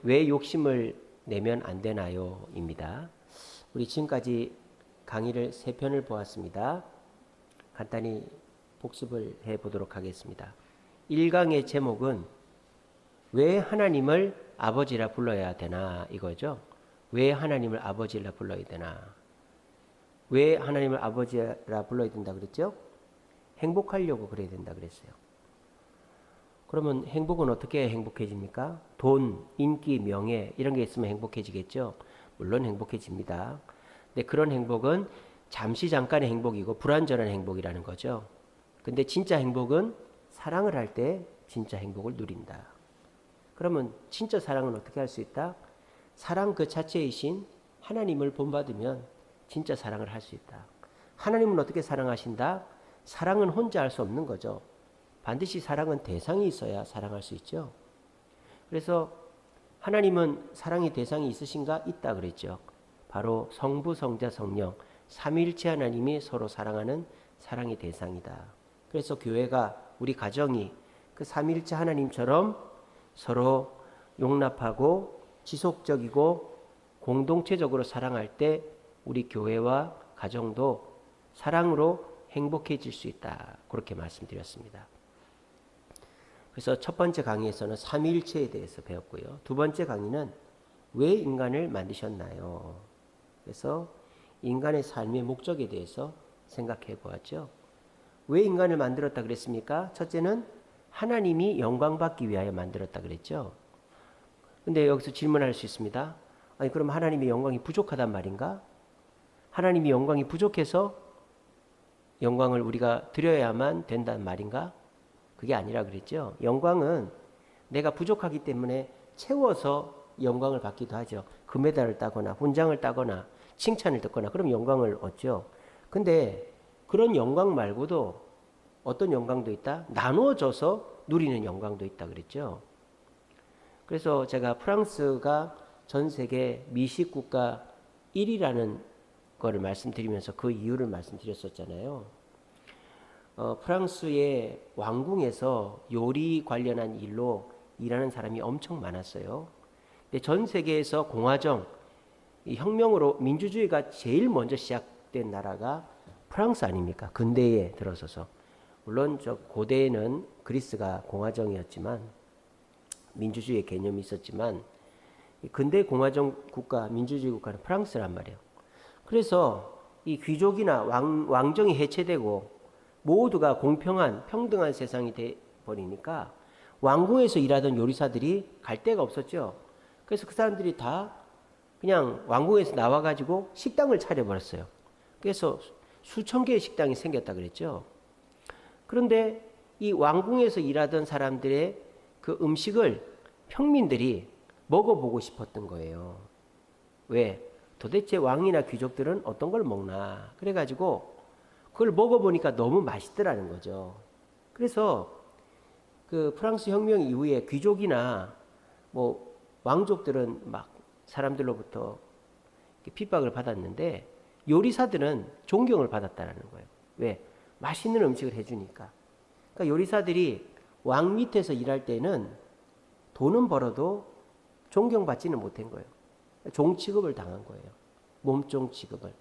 왜 욕심을 내면 안 되나요? 입니다. 우리 지금까지 강의를 3편을 보았습니다. 간단히 복습을 해 보도록 하겠습니다. 1강의 제목은 왜 하나님을 아버지라 불러야 되나 이거죠. 왜 하나님을 아버지라 불러야 되나. 왜 하나님을 아버지라 불러야 된다 그랬죠? 행복하려고 그래야 된다 그랬어요. 그러면 행복은 어떻게 행복해집니까? 돈, 인기, 명예 이런 게 있으면 행복해지겠죠? 물론 행복해집니다. 근데 그런 행복은 잠시 잠깐의 행복이고 불완전한 행복이라는 거죠. 근데 진짜 행복은 사랑을 할 때 진짜 행복을 누린다. 그러면 진짜 사랑은 어떻게 할 수 있다? 사랑 그 자체이신 하나님을 본받으면 진짜 사랑을 할 수 있다. 하나님은 어떻게 사랑하신다? 사랑은 혼자 할 수 없는 거죠. 반드시 사랑은 대상이 있어야 사랑할 수 있죠. 그래서 하나님은 사랑의 대상이 있으신가? 있다 그랬죠. 바로 성부, 성자, 성령 삼위일체 하나님이 서로 사랑하는 사랑의 대상이다. 그래서 교회가 우리 가정이 그 삼위일체 하나님처럼 서로 용납하고 지속적이고 공동체적으로 사랑할 때 우리 교회와 가정도 사랑으로 행복해질 수 있다. 그렇게 말씀드렸습니다. 그래서 첫 번째 강의에서는 삼위일체에 대해서 배웠고요. 두 번째 강의는 왜 인간을 만드셨나요? 그래서 인간의 삶의 목적에 대해서 생각해 보았죠. 왜 인간을 만들었다 그랬습니까? 첫째는 하나님이 영광받기 위하여 만들었다 그랬죠. 근데 여기서 질문할 수 있습니다. 아니 그럼 하나님의 영광이 부족하단 말인가? 하나님이 영광이 부족해서 영광을 우리가 드려야만 된다는 말인가? 그게 아니라 그랬죠. 영광은 내가 부족하기 때문에 채워서 영광을 받기도 하죠. 금메달을 따거나 훈장을 따거나 칭찬을 듣거나 그럼 영광을 얻죠. 근데 그런 영광 말고도 어떤 영광도 있다? 나누어져서 누리는 영광도 있다 그랬죠. 그래서 제가 프랑스가 전 세계 미식 국가 1위라는 거를 말씀드리면서 그 이유를 말씀드렸었잖아요. 프랑스의 왕궁에서 요리 관련한 일로 일하는 사람이 엄청 많았어요. 근데 전 세계에서 공화정, 이 혁명으로 민주주의가 제일 먼저 시작된 나라가 프랑스 아닙니까? 근대에 들어서서. 물론 저 고대에는 그리스가 공화정이었지만 민주주의의 개념이 있었지만 근대 공화정 국가, 민주주의 국가는 프랑스란 말이에요. 그래서 이 귀족이나 왕정이 해체되고 모두가 공평한 평등한 세상이 돼버리니까 왕궁에서 일하던 요리사들이 갈 데가 없었죠. 그래서 그 사람들이 다 그냥 왕궁에서 나와가지고 식당을 차려버렸어요. 그래서 수천 개의 식당이 생겼다 그랬죠. 그런데 이 왕궁에서 일하던 사람들의 그 음식을 평민들이 먹어보고 싶었던 거예요. 왜? 도대체 왕이나 귀족들은 어떤 걸 먹나? 그래가지고 그걸 먹어보니까 너무 맛있더라는 거죠. 그래서 그 프랑스 혁명 이후에 귀족이나 뭐 왕족들은 막 사람들로부터 핍박을 받았는데 요리사들은 존경을 받았다라는 거예요. 왜? 맛있는 음식을 해주니까. 그러니까 요리사들이 왕 밑에서 일할 때는 돈은 벌어도 존경받지는 못한 거예요. 종 취급을 당한 거예요. 몸종 취급을.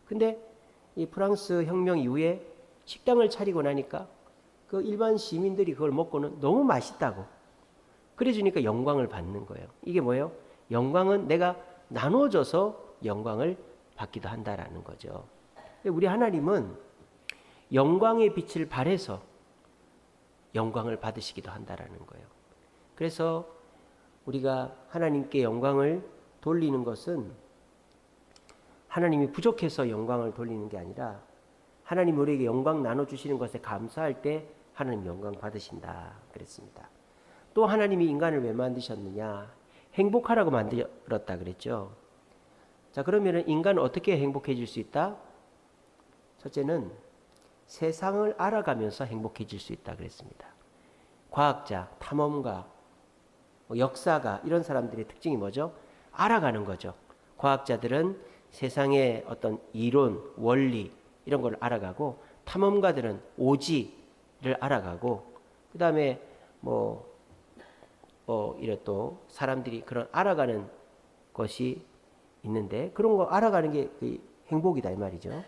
근데 이 프랑스 혁명 이후에 식당을 차리고 나니까 그 일반 시민들이 그걸 먹고는 너무 맛있다고 그래주니까 영광을 받는 거예요. 이게 뭐예요? 영광은 내가 나눠줘서 영광을 받기도 한다라는 거죠. 우리 하나님은 영광의 빛을 발해서 영광을 받으시기도 한다라는 거예요. 그래서 우리가 하나님께 영광을 돌리는 것은 하나님이 부족해서 영광을 돌리는 게 아니라 하나님 우리에게 영광 나눠주시는 것에 감사할 때 하나님 영광 받으신다 그랬습니다. 또 하나님이 인간을 왜 만드셨느냐? 행복하라고 만들었다 그랬죠. 자, 그러면 인간은 어떻게 행복해질 수 있다? 첫째는 세상을 알아가면서 행복해질 수 있다 그랬습니다. 과학자, 탐험가, 역사가 이런 사람들의 특징이 뭐죠? 알아가는 거죠. 과학자들은 세상의 어떤 이론, 원리 이런 걸 알아가고 탐험가들은 오지를 알아가고 그 다음에 뭐 이래 또 사람들이 그런 알아가는 것이 있는데 그런 거 알아가는 게 행복이다 이 말이죠.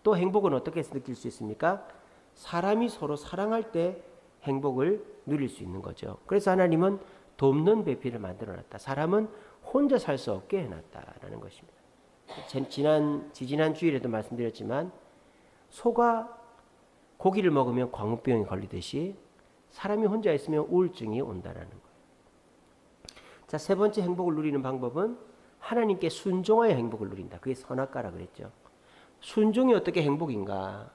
또 행복은 어떻게 해서 느낄 수 있습니까? 사람이 서로 사랑할 때 행복을 누릴 수 있는 거죠. 그래서 하나님은 돕는 배필을 만들어놨다. 사람은 혼자 살 수 없게 해놨다라는 것입니다. 지지난 주일에도 말씀드렸지만 소가 고기를 먹으면 광우병이 걸리듯이 사람이 혼자 있으면 우울증이 온다라는 거예요. 자, 세 번째 행복을 누리는 방법은 하나님께 순종하여 행복을 누린다. 그게 선악과라 그랬죠. 순종이 어떻게 행복인가?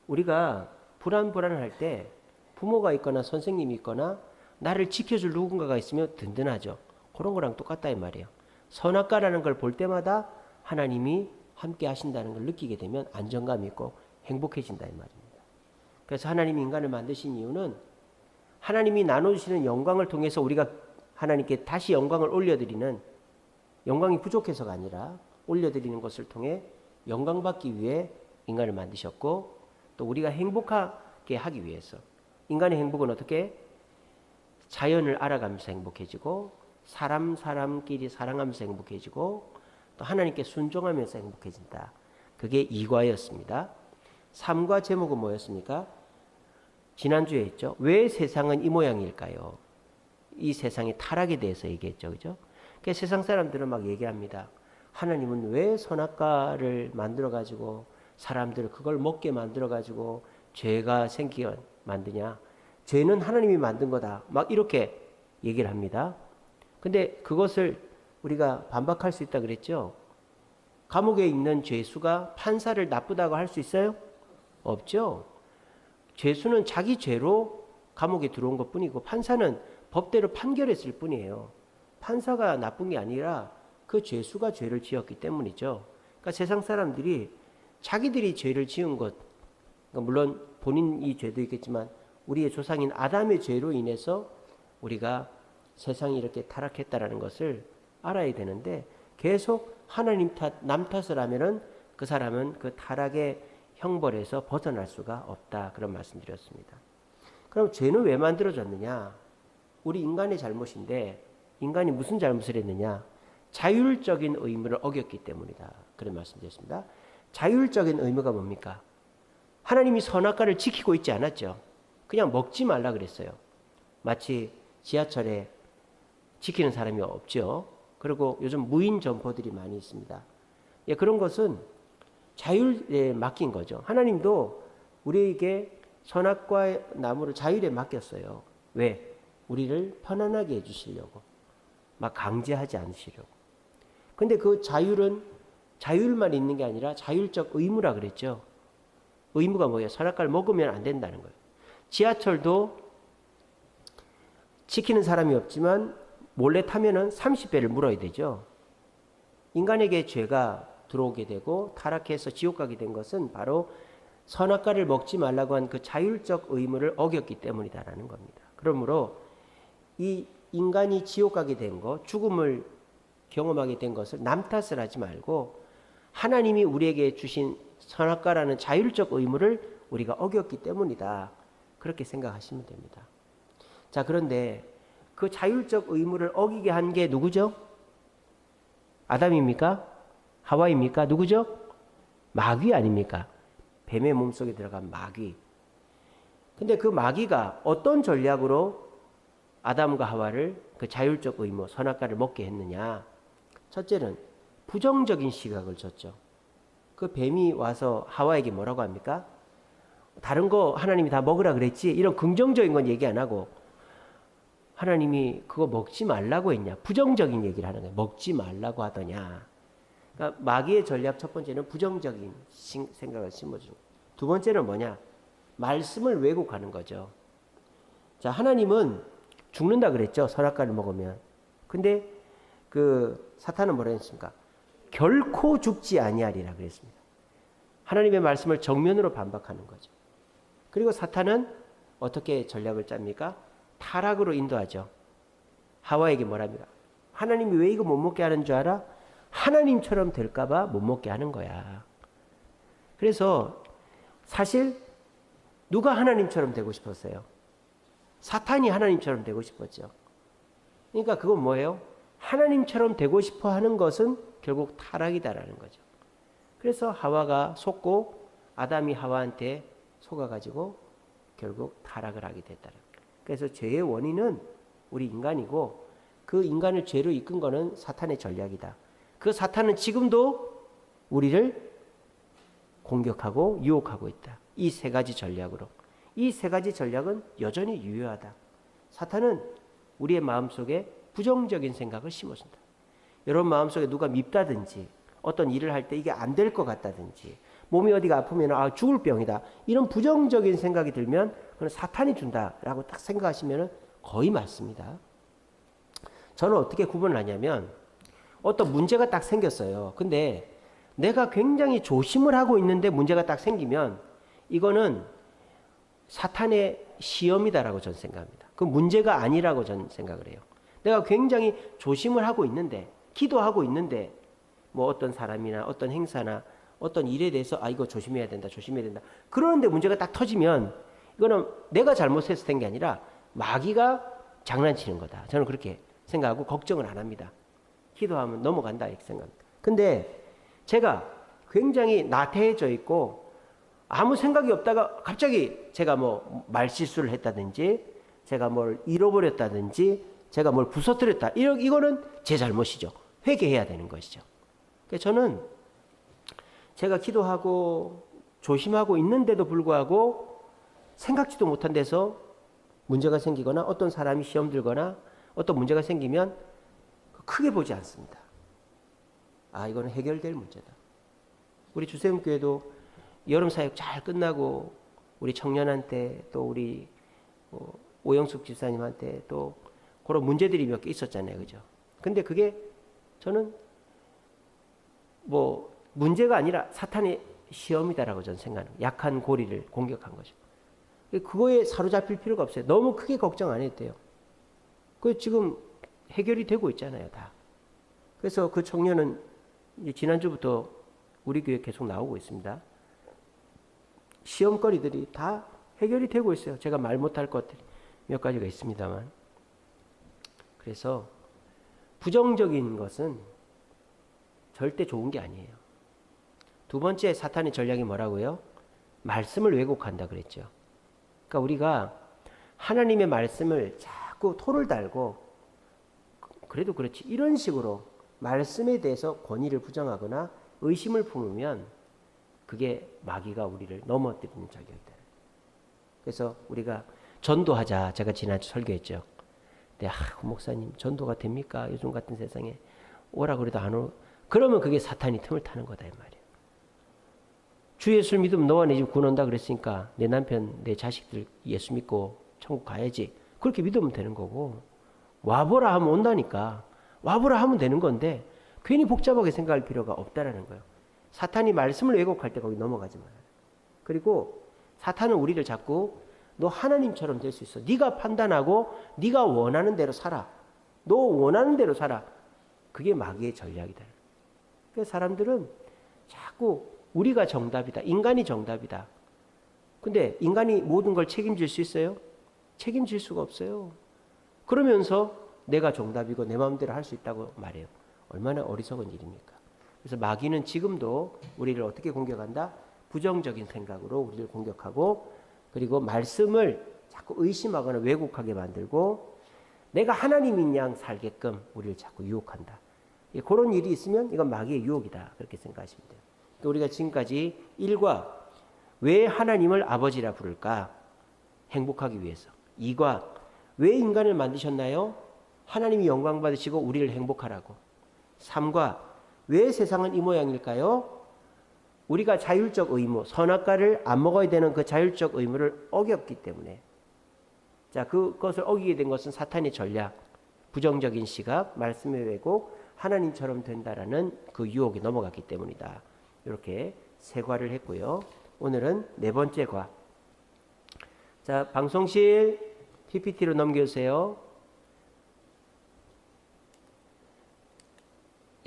우리가 불안할 때 부모가 있거나 선생님이 있거나 나를 지켜줄 누군가가 있으면 든든하죠. 그런 거랑 똑같다 이 말이에요. 선악과라는 걸 볼 때마다 하나님이 함께 하신다는 걸 느끼게 되면 안정감이 있고 행복해진다 이 말입니다. 그래서 하나님이 인간을 만드신 이유는 하나님이 나눠주시는 영광을 통해서 우리가 하나님께 다시 영광을 올려드리는, 영광이 부족해서가 아니라 올려드리는 것을 통해 영광받기 위해 인간을 만드셨고, 또 우리가 행복하게 하기 위해서. 인간의 행복은 어떻게? 자연을 알아가면서 행복해지고, 사람끼리 사랑하면서 행복해지고, 또 하나님께 순종하면서 행복해진다. 그게 2과였습니다. 3과 제목은 뭐였습니까? 지난주에 했죠. 왜 세상은 이 모양일까요? 이 세상의 타락에 대해서 얘기했죠. 그죠? 그러니까 세상 사람들은 막 얘기합니다. 하나님은 왜 선악과를 만들어가지고 사람들을 그걸 먹게 만들어가지고 죄가 생기게 만드냐? 죄는 하나님이 만든 거다. 막 이렇게 얘기를 합니다. 근데 그것을 우리가 반박할 수 있다 그랬죠. 감옥에 있는 죄수가 판사를 나쁘다고 할 수 있어요? 없죠. 죄수는 자기 죄로 감옥에 들어온 것 뿐이고 판사는 법대로 판결했을 뿐이에요. 판사가 나쁜 게 아니라 그 죄수가 죄를 지었기 때문이죠. 그러니까 세상 사람들이 자기들이 죄를 지은 것, 그러니까 물론 본인이 죄도 있겠지만 우리의 조상인 아담의 죄로 인해서 우리가 세상이 이렇게 타락했다라는 것을 알아야 되는데, 계속 하나님 탓, 남 탓을 하면은 그 사람은 그 타락의 형벌에서 벗어날 수가 없다. 그런 말씀드렸습니다. 그럼 죄는 왜 만들어졌느냐? 우리 인간의 잘못인데, 인간이 무슨 잘못을 했느냐? 자율적인 의무를 어겼기 때문이다. 그런 말씀드렸습니다. 자율적인 의무가 뭡니까? 하나님이 선악과를 지키고 있지 않았죠. 그냥 먹지 말라 그랬어요. 마치 지하철에 지키는 사람이 없죠. 그리고 요즘 무인 점포들이 많이 있습니다. 예, 그런 것은 자율에 맡긴 거죠. 하나님도 우리에게 선악과 나무를 자율에 맡겼어요. 왜? 우리를 편안하게 해주시려고. 막 강제하지 않으시려고. 근데 그 자율은 자율만 있는 게 아니라 자율적 의무라 그랬죠. 의무가 뭐예요? 선악과를 먹으면 안 된다는 거예요. 지하철도 지키는 사람이 없지만 몰래 타면은 30배를 물어야 되죠. 인간에게 죄가 들어오게 되고 타락해서 지옥 가게 된 것은 바로 선악과를 먹지 말라고 한 그 자율적 의무를 어겼기 때문이다라는 겁니다. 그러므로 이 인간이 지옥 가게 된 것, 죽음을 경험하게 된 것을 남 탓을 하지 말고 하나님이 우리에게 주신 선악과라는 자율적 의무를 우리가 어겼기 때문이다. 그렇게 생각하시면 됩니다. 자, 그런데 그 자율적 의무를 어기게 한 게 누구죠? 아담입니까? 하와입니까? 누구죠? 마귀 아닙니까? 뱀의 몸속에 들어간 마귀. 근데 그 마귀가 어떤 전략으로 아담과 하와를 그 자율적 의무, 선악과를 먹게 했느냐? 첫째는 부정적인 시각을 줬죠. 그 뱀이 와서 하와에게 뭐라고 합니까? 다른 거 하나님이 다 먹으라 그랬지? 이런 긍정적인 건 얘기 안 하고 하나님이 그거 먹지 말라고 했냐? 부정적인 얘기를 하는 거예요. 먹지 말라고 하더냐? 그러니까 마귀의 전략 첫 번째는 부정적인 생각을 심어주고, 두 번째는 뭐냐? 말씀을 왜곡하는 거죠. 자, 하나님은 죽는다 그랬죠. 선악과를 먹으면. 근데 그 사탄은 뭐라 했습니까? 결코 죽지 아니하리라 그랬습니다. 하나님의 말씀을 정면으로 반박하는 거죠. 그리고 사탄은 어떻게 전략을 짭니까? 타락으로 인도하죠. 하와에게 뭐랍니까? 하나님이 왜 이거 못 먹게 하는 줄 알아? 하나님처럼 될까봐 못 먹게 하는 거야. 그래서 사실 누가 하나님처럼 되고 싶었어요? 사탄이 하나님처럼 되고 싶었죠. 그러니까 그건 뭐예요? 하나님처럼 되고 싶어 하는 것은 결국 타락이다라는 거죠. 그래서 하와가 속고 아담이 하와한테 속아가지고 결국 타락을 하게 됐다는 거예요. 그래서 죄의 원인은 우리 인간이고 그 인간을 죄로 이끈 거는 사탄의 전략이다. 그 사탄은 지금도 우리를 공격하고 유혹하고 있다. 이 세 가지 전략으로. 이 세 가지 전략은 여전히 유효하다. 사탄은 우리의 마음속에 부정적인 생각을 심어준다. 여러분 마음속에 누가 밉다든지 어떤 일을 할 때 이게 안 될 것 같다든지 몸이 어디가 아프면 아 죽을 병이다. 이런 부정적인 생각이 들면 그건 사탄이 준다라고 딱 생각하시면 거의 맞습니다. 저는 어떻게 구분을 하냐면 어떤 문제가 딱 생겼어요. 근데 내가 굉장히 조심을 하고 있는데 문제가 딱 생기면 이거는 사탄의 시험이다라고 저는 생각합니다. 그 문제가 아니라고 저는 생각을 해요. 내가 굉장히 조심을 하고 있는데 기도하고 있는데 뭐 어떤 사람이나 어떤 행사나 어떤 일에 대해서 아 이거 조심해야 된다 조심해야 된다 그러는데 문제가 딱 터지면 이거는 내가 잘못해서 된 게 아니라 마귀가 장난치는 거다. 저는 그렇게 생각하고 걱정을 안 합니다. 기도하면 넘어간다 이렇게 생각합니다. 근데 제가 굉장히 나태해져 있고 아무 생각이 없다가 갑자기 제가 뭐 말실수를 했다든지 제가 뭘 잃어버렸다든지 제가 뭘 부서뜨렸다. 이거는 제 잘못이죠. 회개해야 되는 것이죠. 그래서 저는 제가 기도하고 조심하고 있는데도 불구하고 생각지도 못한 데서 문제가 생기거나 어떤 사람이 시험 들거나 어떤 문제가 생기면 크게 보지 않습니다. 아, 이거는 해결될 문제다. 우리 주세움교회도 여름 사역 잘 끝나고 우리 청년한테 또 우리 오영숙 집사님한테 또 그런 문제들이 몇 개 있었잖아요. 그죠? 근데 그게 저는 뭐 문제가 아니라 사탄의 시험이다라고 저는 생각합니다. 약한 고리를 공격한 거죠. 그거에 사로잡힐 필요가 없어요. 너무 크게 걱정 안 해도 돼요. 그 지금 해결이 되고 있잖아요, 다. 그래서 그 청년은 이제 지난주부터 우리 교회 계속 나오고 있습니다. 시험거리들이 다 해결이 되고 있어요. 제가 말 못할 것들이 몇 가지가 있습니다만. 그래서 부정적인 것은 절대 좋은 게 아니에요. 두 번째 사탄의 전략이 뭐라고요? 말씀을 왜곡한다 그랬죠. 그러니까 우리가 하나님의 말씀을 자꾸 토를 달고 그래도 그렇지 이런 식으로 말씀에 대해서 권위를 부정하거나 의심을 품으면 그게 마귀가 우리를 넘어뜨리는 작용이다. 그래서 우리가 전도하자. 제가 지난주 설교했죠. 근데 목사님 전도가 됩니까? 요즘 같은 세상에 오라 그래도 안 오. 그러면 그게 사탄이 틈을 타는 거다 이 말이에요. 주 예수를 믿으면 너와 내 집 구원한다 그랬으니까 내 남편 내 자식들 예수 믿고 천국 가야지. 그렇게 믿으면 되는 거고 와보라 하면 온다니까. 와보라 하면 되는 건데 괜히 복잡하게 생각할 필요가 없다라는 거예요. 사탄이 말씀을 왜곡할 때 거기 넘어가지 말아요. 그리고 사탄은 우리를 자꾸 너 하나님처럼 될 수 있어. 네가 판단하고 네가 원하는 대로 살아. 너 원하는 대로 살아. 그게 마귀의 전략이다. 그래서 사람들은 자꾸 우리가 정답이다. 인간이 정답이다. 근데 인간이 모든 걸 책임질 수 있어요? 책임질 수가 없어요. 그러면서 내가 정답이고 내 마음대로 할 수 있다고 말해요. 얼마나 어리석은 일입니까? 그래서 마귀는 지금도 우리를 어떻게 공격한다? 부정적인 생각으로 우리를 공격하고 그리고 말씀을 자꾸 의심하거나 왜곡하게 만들고 내가 하나님인 양 살게끔 우리를 자꾸 유혹한다. 그런 일이 있으면 이건 마귀의 유혹이다. 그렇게 생각하시면 돼요. 우리가 지금까지 1과 왜 하나님을 아버지라 부를까? 행복하기 위해서. 2과 왜 인간을 만드셨나요? 하나님이 영광 받으시고 우리를 행복하라고. 3과 왜 세상은 이 모양일까요? 우리가 자율적 의무, 선악과를 안 먹어야 되는 그 자율적 의무를 어겼기 때문에. 자, 그것을 어기게 된 것은 사탄의 전략, 부정적인 시각, 말씀의 왜곡, 하나님처럼 된다라는 그 유혹에 넘어갔기 때문이다. 이렇게 세 과를 했고요. 오늘은 네 번째 과. 자, 방송실 PPT로 넘겨주세요.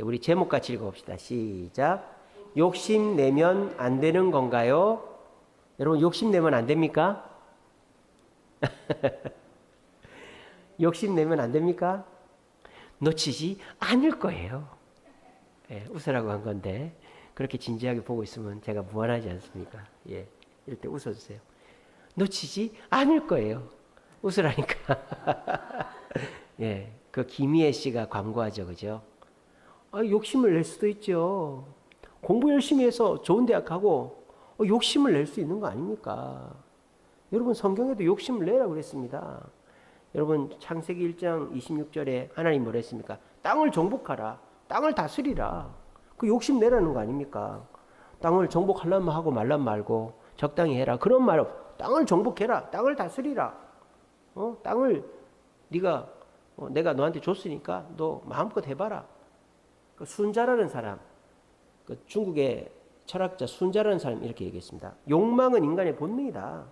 우리 제목 같이 읽어봅시다. 시작. 욕심내면 안 되는 건가요? 여러분 욕심내면 안 됩니까? 욕심내면 안 됩니까? 놓치지 않을 거예요. 예, 웃으라고 한 건데 그렇게 진지하게 보고 있으면 제가 무안하지 않습니까? 예, 이럴 때 웃어주세요. 놓치지 않을 거예요. 웃으라니까. 예, 그 김희애 씨가 광고하죠, 그죠? 욕심을 낼 수도 있죠. 공부 열심히 해서 좋은 대학 가고 욕심을 낼 수 있는 거 아닙니까? 여러분 성경에도 욕심을 내라고 그랬습니다. 여러분 창세기 1장 26절에 하나님 뭐라 했습니까? 땅을 정복하라. 땅을 다스리라. 그 욕심 내라는 거 아닙니까? 땅을 정복하려면 하고 말라면 말고 적당히 해라. 그런 말 없. 땅을 정복해라. 땅을 다스리라. 땅을 네가 내가 너한테 줬으니까 너 마음껏 해봐라. 그 순자라는 사람, 그 중국의 철학자 순자라는 사람이 이렇게 얘기했습니다. 욕망은 인간의 본능이다.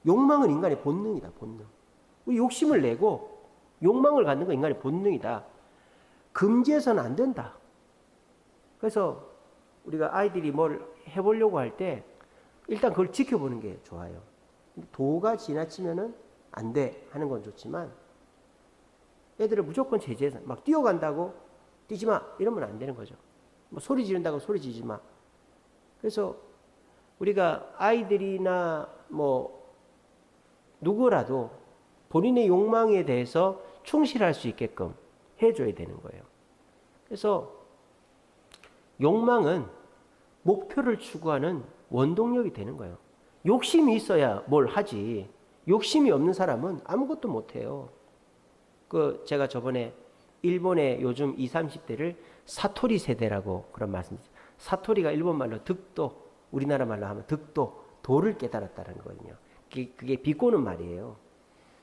욕망은 인간의 본능이다. 본능. 욕심을 내고 욕망을 갖는 건 인간의 본능이다. 금지해서는 안 된다. 그래서 우리가 아이들이 뭘 해보려고 할 때 일단 그걸 지켜보는 게 좋아요. 도가 지나치면은 안 돼 하는 건 좋지만 애들을 무조건 제재해서 막 뛰어간다고 뛰지 마 이러면 안 되는 거죠. 뭐 소리 지른다고 소리 지르지 마. 그래서 우리가 아이들이나 뭐 누구라도 본인의 욕망에 대해서 충실할 수 있게끔 해줘야 되는 거예요. 그래서 욕망은 목표를 추구하는 원동력이 되는 거예요. 욕심이 있어야 뭘 하지. 욕심이 없는 사람은 아무것도 못해요. 제가 저번에 일본의 요즘 20, 30대를 사토리 세대라고 그런 말씀드렸죠. 사토리가 일본 말로 득도, 우리나라 말로 하면 득도, 도를 깨달았다는 거거든요. 그게 비꼬는 말이에요.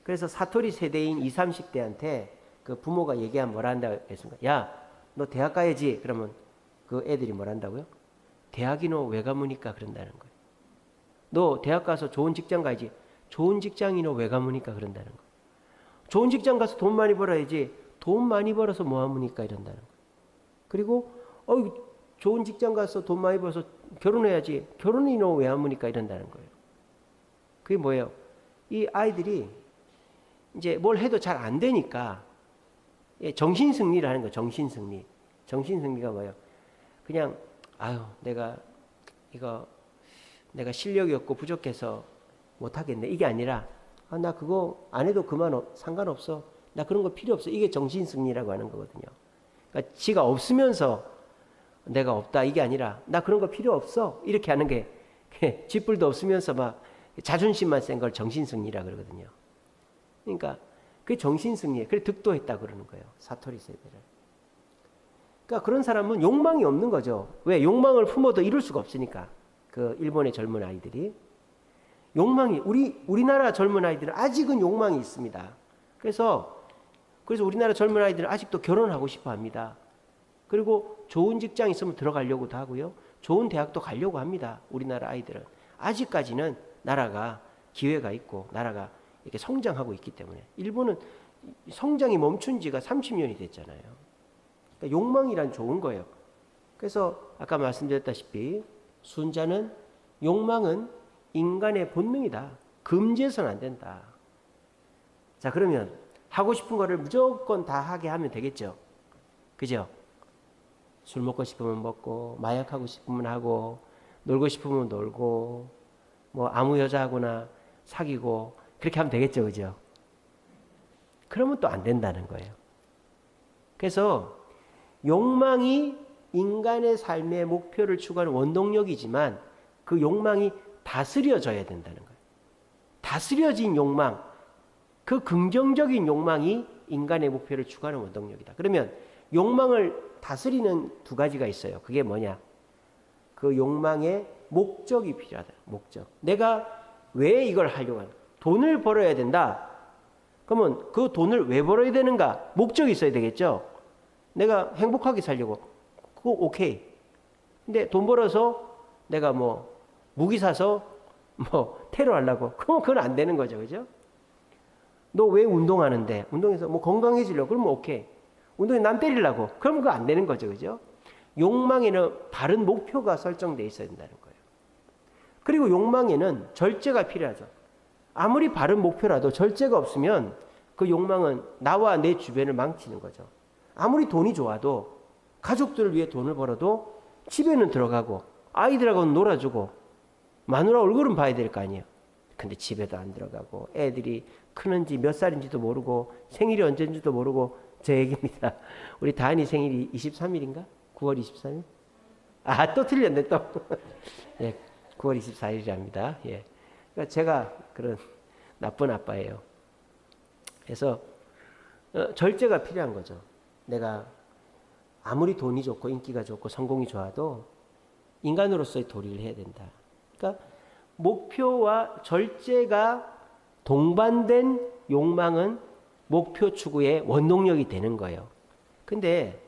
그래서 사토리 세대인 20, 30대한테 그 부모가 얘기하면 뭐라 한다고 했습니까? 야, 너 대학 가야지. 그러면 그 애들이 뭐라 한다고요? 대학이 너 왜 가무니까 그런다는 거예요. 너 대학 가서 좋은 직장 가야지. 좋은 직장이 너 왜 가무니까 그런다는 거예요. 좋은 직장 가서 돈 많이 벌어야지. 돈 많이 벌어서 뭐 하무니까 이런다는 거예요. 그리고 좋은 직장 가서 돈 많이 벌어서 결혼해야지. 결혼이 너 왜 하무니까 이런다는 거예요. 그게 뭐예요? 이 아이들이 이제 뭘 해도 잘 안 되니까 정신승리를 하는 거예요. 정신승리. 정신승리가 뭐예요? 그냥 내가 실력이 없고 부족해서 못하겠네. 이게 아니라 나 그거 안 해도 상관없어. 나 그런 거 필요 없어. 이게 정신승리라고 하는 거거든요. 그러니까 지가 없으면서 내가 없다. 이게 아니라 나 그런 거 필요 없어. 이렇게 하는 게 쥐뿔도 없으면서 막 자존심만 센 걸 정신승리라 그러거든요. 그러니까 그게 정신승리예요. 그래 득도했다 그러는 거예요. 사토리 세대를. 그러니까 그런 사람은 욕망이 없는 거죠. 왜? 욕망을 품어도 이룰 수가 없으니까. 그 일본의 젊은 아이들이. 욕망이 우리나라 젊은 아이들은 아직은 욕망이 있습니다. 그래서 우리나라 젊은 아이들은 아직도 결혼하고 싶어 합니다. 그리고 좋은 직장 있으면 들어가려고도 하고요. 좋은 대학도 가려고 합니다. 우리나라 아이들은. 아직까지는 나라가 기회가 있고 나라가 이렇게 성장하고 있기 때문에. 일본은 성장이 멈춘 지가 30년이 됐잖아요. 그러니까 욕망이란 좋은 거예요. 그래서 아까 말씀드렸다시피 순자는 욕망은 인간의 본능이다. 금지해서는 안 된다. 자, 그러면 하고 싶은 거를 무조건 다 하게 하면 되겠죠. 그죠? 술 먹고 싶으면 먹고, 마약하고 싶으면 하고, 놀고 싶으면 놀고, 뭐 아무 여자하고나 사귀고 그렇게 하면 되겠죠. 그죠? 그러면 또 안 된다는 거예요. 그래서 욕망이 인간의 삶의 목표를 추구하는 원동력이지만 그 욕망이 다스려져야 된다는 거예요. 다스려진 욕망, 그 긍정적인 욕망이 인간의 목표를 추구하는 원동력이다. 그러면 욕망을 다스리는 두 가지가 있어요. 그게 뭐냐? 그 욕망의 목적이 필요하다. 목적. 내가 왜 이걸 하려고 하는가? 돈을 벌어야 된다. 그러면 그 돈을 왜 벌어야 되는가? 목적이 있어야 되겠죠. 내가 행복하게 살려고. 그거 오케이. 근데 돈 벌어서 내가 뭐 무기 사서 뭐 테러하려고. 그건 안 되는 거죠. 그죠? 너 왜 운동하는데? 운동해서 뭐 건강해지려고. 그러면 오케이. 운동에 남 때리려고. 그러면 그거 안 되는 거죠. 그죠? 욕망에는 바른 목표가 설정되어 있어야 된다는 거예요. 그리고 욕망에는 절제가 필요하죠. 아무리 바른 목표라도 절제가 없으면 그 욕망은 나와 내 주변을 망치는 거죠. 아무리 돈이 좋아도 가족들을 위해 돈을 벌어도 집에는 들어가고 아이들하고는 놀아주고 마누라 얼굴은 봐야 될 거 아니에요. 근데 집에도 안 들어가고 애들이 크는지 몇 살인지도 모르고 생일이 언제인지도 모르고 제 얘기입니다. 우리 다은이 생일이 23일인가? 9월 23일? 아, 또 틀렸네 또. 예, 9월 24일이랍니다. 예. 그러니까 제가 그런 나쁜 아빠예요. 그래서 절제가 필요한 거죠. 내가 아무리 돈이 좋고 인기가 좋고 성공이 좋아도 인간으로서의 도리를 해야 된다. 그러니까 목표와 절제가 동반된 욕망은 목표 추구의 원동력이 되는 거예요. 근데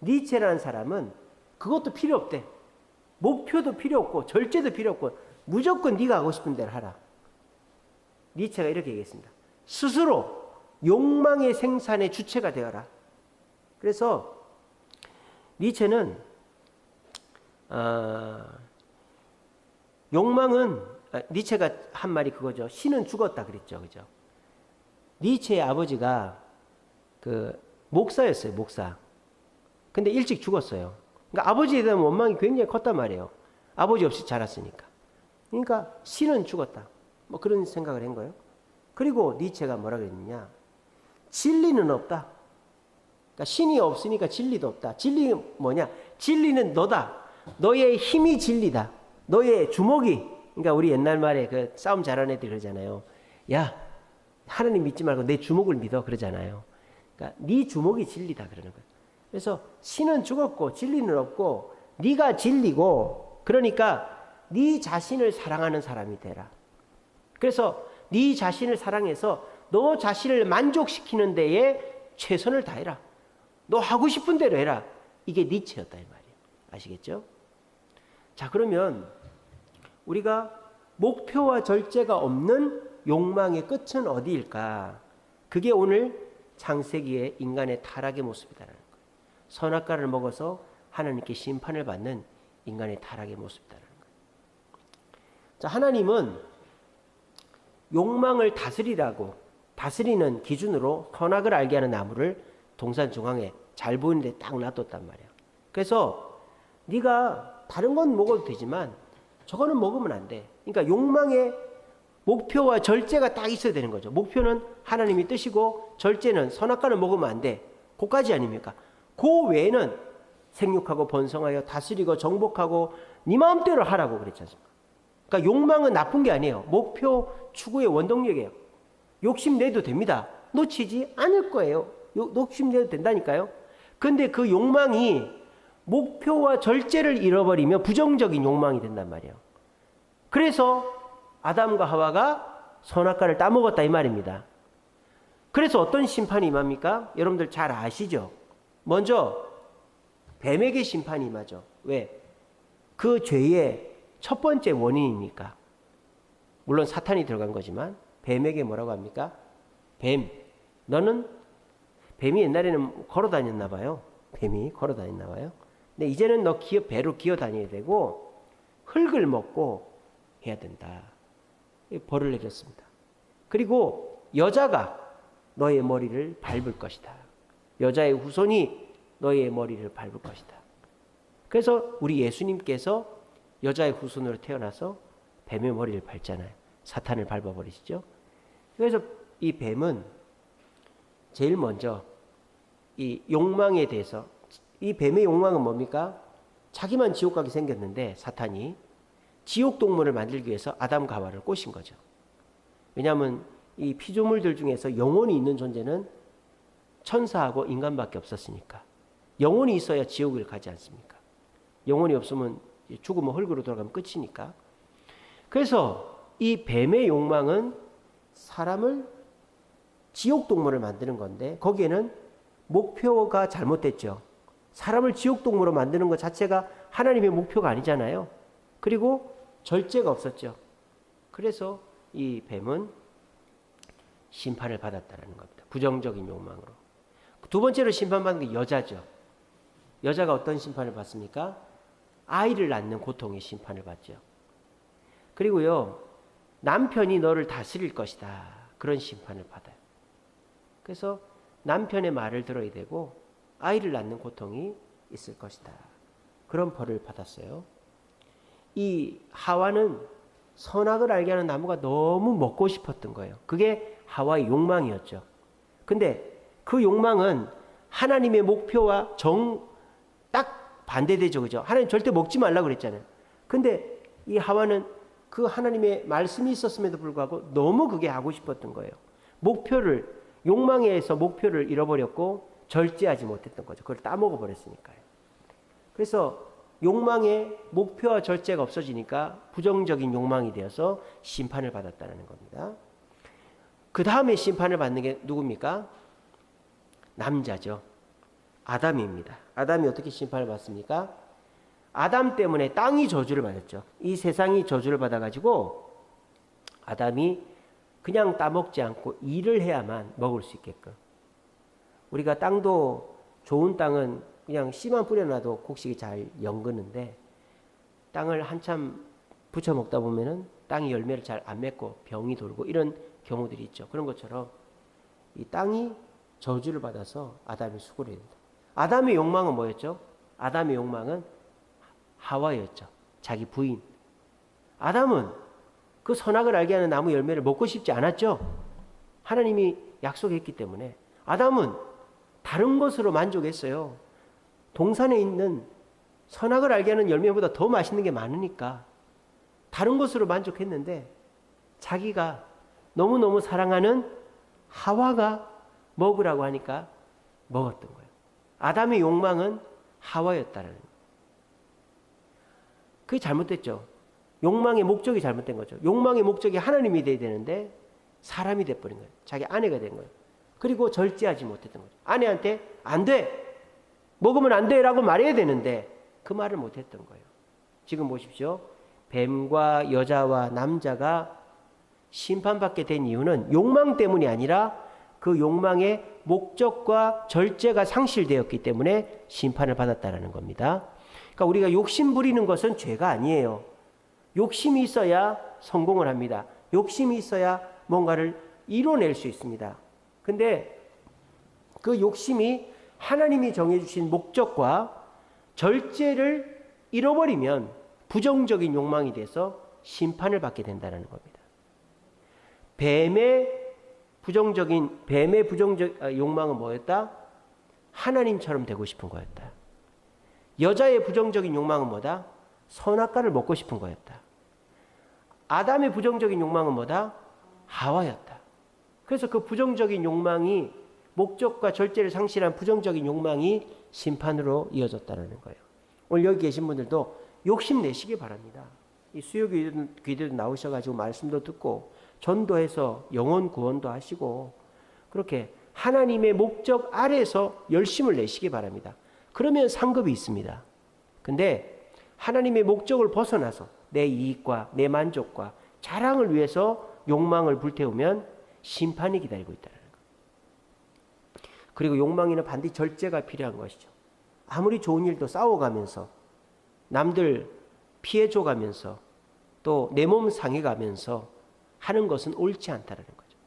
니체라는 사람은 그것도 필요 없대. 목표도 필요 없고 절제도 필요 없고 무조건 네가 하고 싶은 대로 하라. 니체가 이렇게 얘기했습니다. 스스로 욕망의 생산의 주체가 되어라. 그래서 니체는 욕망은 니체가 한 말이 그거죠. 신은 죽었다 그랬죠. 그죠? 니체의 아버지가 그 목사였어요. 목사. 근데 일찍 죽었어요. 그러니까 아버지에 대한 원망이 굉장히 컸단 말이에요. 아버지 없이 자랐으니까. 그러니까 신은 죽었다. 뭐 그런 생각을 한 거예요. 그리고 니체가 뭐라 그랬느냐? 진리는 없다. 그러니까 신이 없으니까 진리도 없다. 진리는 뭐냐? 진리는 너다. 너의 힘이 진리다. 너의 주먹이. 그러니까 우리 옛날 말에 그 싸움 잘하는 애들 그러잖아요. 야, 하나님 믿지 말고 내 주먹을 믿어 그러잖아요. 그러니까 네 주먹이 진리다 그러는 거예요. 그래서 신은 죽었고 진리는 없고 네가 진리고 그러니까 네 자신을 사랑하는 사람이 되라. 그래서 네 자신을 사랑해서 너 자신을 만족시키는 데에 최선을 다해라. 너 하고 싶은 대로 해라. 이게 니체였다 이 말이에요. 아시겠죠? 자, 그러면 우리가 목표와 절제가 없는 욕망의 끝은 어디일까? 그게 오늘 창세기의 인간의 타락의 모습이다라는 거예요. 선악과를 먹어서 하나님께 심판을 받는 인간의 타락의 모습이다라는 거예요. 자, 하나님은 욕망을 다스리는 기준으로 선악을 알게 하는 나무를 동산 중앙에 잘 보이는 데 딱 놔뒀단 말이에요. 그래서 네가 다른 건 먹어도 되지만 저거는 먹으면 안 돼. 그러니까 욕망의 목표와 절제가 딱 있어야 되는 거죠. 목표는 하나님이 뜻이고 절제는 선악과를 먹으면 안 돼. 그까지 아닙니까? 그 외에는 생육하고 번성하여 다스리고 정복하고 네 마음대로 하라고 그랬지 않습니까? 그러니까 욕망은 나쁜 게 아니에요. 목표 추구의 원동력이에요. 욕심내도 됩니다. 놓치지 않을 거예요. 욕심내도 된다니까요. 근데 그 욕망이 목표와 절제를 잃어버리면 부정적인 욕망이 된단 말이에요. 그래서 아담과 하와가 선악과를 따먹었다 이 말입니다. 그래서 어떤 심판이 임합니까? 여러분들 잘 아시죠? 먼저 뱀에게 심판이 임하죠. 왜? 그 죄의 첫 번째 원인이니까. 물론 사탄이 들어간 거지만 뱀에게 뭐라고 합니까? 뱀, 너는 뱀이 옛날에는 걸어 다녔나 봐요. 뱀이 걸어 다녔나 봐요. 근데 이제는 너 배로 기어 다녀야 되고 흙을 먹고 해야 된다. 벌을 내렸습니다. 그리고 여자가 너의 머리를 밟을 것이다. 여자의 후손이 너의 머리를 밟을 것이다. 그래서 우리 예수님께서 여자의 후손으로 태어나서 뱀의 머리를 밟잖아요. 사탄을 밟아버리시죠. 그래서 이 뱀은 제일 먼저 이 욕망에 대해서, 이 뱀의 욕망은 뭡니까? 자기만 지옥 가게 생겼는데 사탄이 지옥 동물을 만들기 위해서 아담과 하와를 꼬신 거죠. 왜냐하면 이 피조물들 중에서 영혼이 있는 존재는 천사하고 인간밖에 없었으니까. 영혼이 있어야 지옥을 가지 않습니까? 영혼이 없으면 죽으면 흙으로 돌아가면 끝이니까. 그래서 이 뱀의 욕망은 사람을 지옥 동물을 만드는 건데 거기에는 목표가 잘못됐죠. 사람을 지옥 동물로 만드는 것 자체가 하나님의 목표가 아니잖아요. 그리고 절제가 없었죠. 그래서 이 뱀은 심판을 받았다는 겁니다. 부정적인 욕망으로. 두 번째로 심판받는 게 여자죠. 여자가 어떤 심판을 받습니까? 아이를 낳는 고통의 심판을 받죠. 그리고요, 남편이 너를 다스릴 것이다. 그런 심판을 받아요. 그래서 남편의 말을 들어야 되고 아이를 낳는 고통이 있을 것이다. 그런 벌을 받았어요. 이 하와는 선악을 알게 하는 나무가 너무 먹고 싶었던 거예요. 그게 하와의 욕망이었죠. 근데 그 욕망은 하나님의 목표와 딱 반대되죠. 그죠? 하나님 절대 먹지 말라고 그랬잖아요. 근데 이 하와는 그 하나님의 말씀이 있었음에도 불구하고 너무 그게 하고 싶었던 거예요. 욕망에 의해서 목표를 잃어버렸고 절제하지 못했던 거죠. 그걸 따먹어 버렸으니까요. 그래서 욕망의 목표와 절제가 없어지니까 부정적인 욕망이 되어서 심판을 받았다는 겁니다. 그 다음에 심판을 받는 게 누굽니까? 남자죠. 아담입니다. 아담이 어떻게 심판을 받습니까? 아담 때문에 땅이 저주를 받았죠. 이 세상이 저주를 받아가지고 아담이 그냥 따먹지 않고 일을 해야만 먹을 수 있게끔. 우리가 땅도 좋은 땅은 그냥 씨만 뿌려놔도 곡식이 잘 연근는데 땅을 한참 부쳐 먹다 보면은 땅이 열매를 잘 안 맺고 병이 돌고 이런 경우들이 있죠. 그런 것처럼 이 땅이 저주를 받아서 아담이 수고를 해야 된다. 아담의 욕망은 뭐였죠? 아담의 욕망은 하와였죠. 자기 부인. 아담은 그 선악을 알게 하는 나무 열매를 먹고 싶지 않았죠. 하나님이 약속했기 때문에. 아담은 다른 것으로 만족했어요. 동산에 있는 선악을 알게 하는 열매보다 더 맛있는 게 많으니까 다른 것으로 만족했는데 자기가 너무너무 사랑하는 하와가 먹으라고 하니까 먹었던 거예요. 아담의 욕망은 하와였다는 거예요. 그게 잘못됐죠. 욕망의 목적이 잘못된 거죠. 욕망의 목적이 하나님이 돼야 되는데 사람이 돼버린 거예요. 자기 아내가 된 거예요. 그리고 절제하지 못했던 거죠. 아내한테 안 돼! 먹으면 안 돼! 라고 말해야 되는데 그 말을 못했던 거예요. 지금 보십시오. 뱀과 여자와 남자가 심판받게 된 이유는 욕망 때문이 아니라 그 욕망의 목적과 절제가 상실되었기 때문에 심판을 받았다는 겁니다. 그러니까 우리가 욕심 부리는 것은 죄가 아니에요. 욕심이 있어야 성공을 합니다. 욕심이 있어야 뭔가를 이뤄낼 수 있습니다. 근데 그 욕심이 하나님이 정해주신 목적과 절제를 잃어버리면 부정적인 욕망이 돼서 심판을 받게 된다는 겁니다. 뱀의 부정적 욕망은 뭐였다? 하나님처럼 되고 싶은 거였다. 여자의 부정적인 욕망은 뭐다? 선악과를 먹고 싶은 거였다. 아담의 부정적인 욕망은 뭐다? 하와였다. 그래서 그 부정적인 욕망이 목적과 절제를 상실한 부정적인 욕망이 심판으로 이어졌다는 거예요. 오늘 여기 계신 분들도 욕심 내시기 바랍니다. 이 수요기도도 나오셔가지고 말씀도 듣고 전도해서 영혼 구원도 하시고 그렇게 하나님의 목적 아래에서 열심을 내시기 바랍니다. 그러면 상급이 있습니다. 근데 하나님의 목적을 벗어나서 내 이익과 내 만족과 자랑을 위해서 욕망을 불태우면 심판이 기다리고 있다는 거예요. 그리고 욕망에는 반드시 절제가 필요한 것이죠. 아무리 좋은 일도 싸워가면서 남들 피해줘가면서 또 내 몸 상해가면서 하는 것은 옳지 않다는 거죠.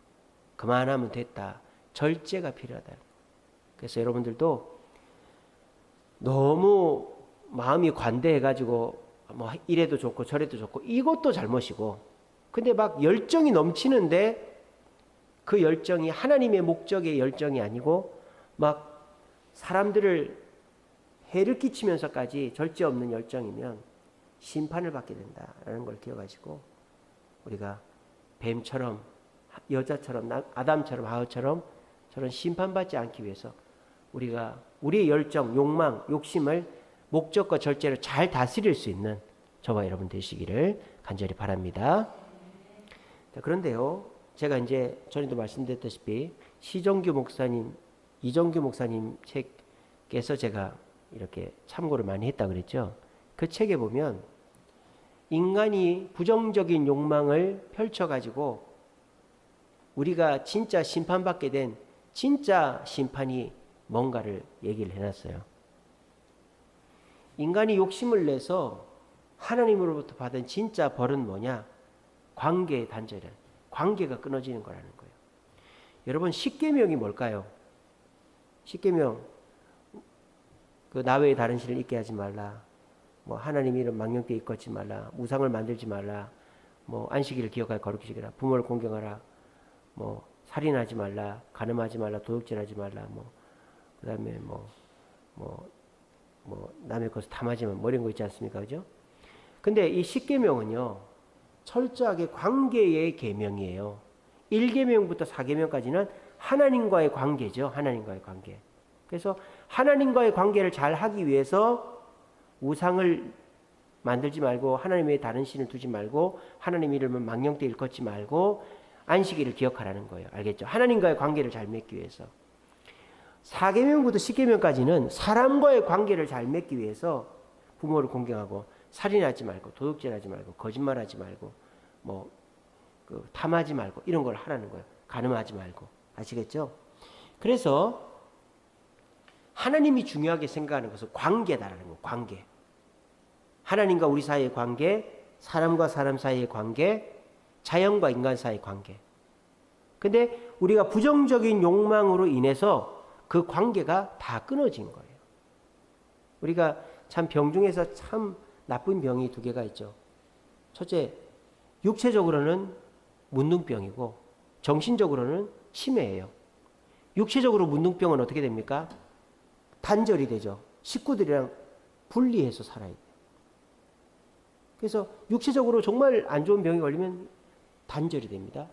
그만하면 됐다. 절제가 필요하다. 그래서 여러분들도 너무 마음이 관대해가지고 뭐 이래도 좋고 저래도 좋고 이것도 잘못이고 근데 막 열정이 넘치는데 그 열정이 하나님의 목적의 열정이 아니고 막 사람들을 해를 끼치면서까지 절제 없는 열정이면 심판을 받게 된다라는 걸 기억하시고 우리가 뱀처럼 여자처럼 아담처럼 하와처럼 저런 심판받지 않기 위해서 우리가 우리의 열정, 욕망, 욕심을 목적과 절제로 잘 다스릴 수 있는 저와 여러분 되시기를 간절히 바랍니다. 자, 그런데요, 제가 이제 전에도 말씀드렸다시피 시정규 목사님, 이정규 목사님 책에서 제가 이렇게 참고를 많이 했다 그랬죠. 그 책에 보면 인간이 부정적인 욕망을 펼쳐가지고 우리가 진짜 심판받게 된 진짜 심판이 뭔가를 얘기를 해놨어요. 인간이 욕심을 내서 하나님으로부터 받은 진짜 벌은 뭐냐? 관계의 단절이야. 관계가 끊어지는 거라는 거예요. 여러분, 십계명이 뭘까요? 십계명 그 나 외에 다른 신을 있게 하지 말라. 뭐 하나님 이름 망령되이 걷지 말라. 우상을 만들지 말라. 뭐 안식일을 기억하여 거룩히 지키라. 부모를 공경하라. 뭐 살인하지 말라. 간음하지 말라. 도둑질하지 말라. 뭐 그다음에 남의 것을 탐하지 말라. 뭐 이런 거 있지 않습니까? 그죠? 근데 이 10계명은요. 철저하게 관계의 계명이에요. 1계명부터 4계명까지는 하나님과의 관계죠. 하나님과의 관계. 그래서 하나님과의 관계를 잘 하기 위해서 우상을 만들지 말고 하나님 외에 다른 신을 두지 말고 하나님 이름을 망령되이 일컫지 말고 안식일을 기억하라는 거예요. 알겠죠? 하나님과의 관계를 잘 맺기 위해서. 4계명부터 10계명까지는 사람과의 관계를 잘 맺기 위해서 부모를 공경하고 살인하지 말고 도둑질하지 말고 거짓말하지 말고 탐하지 말고 이런 걸 하라는 거예요. 간음하지 말고. 아시겠죠? 그래서 하나님이 중요하게 생각하는 것은 관계다라는 거예요. 관계. 하나님과 우리 사이의 관계, 사람과 사람 사이의 관계, 자연과 인간 사이의 관계. 근데 우리가 부정적인 욕망으로 인해서 그 관계가 다 끊어진 거예요. 우리가 참 병 중에서 참 나쁜 병이 두 개가 있죠. 첫째, 육체적으로는 문둥병이고 정신적으로는 치매예요. 육체적으로 문둥병은 어떻게 됩니까? 단절이 되죠. 식구들이랑 분리해서 살아야 돼요. 그래서 육체적으로 정말 안 좋은 병이 걸리면 단절이 됩니다.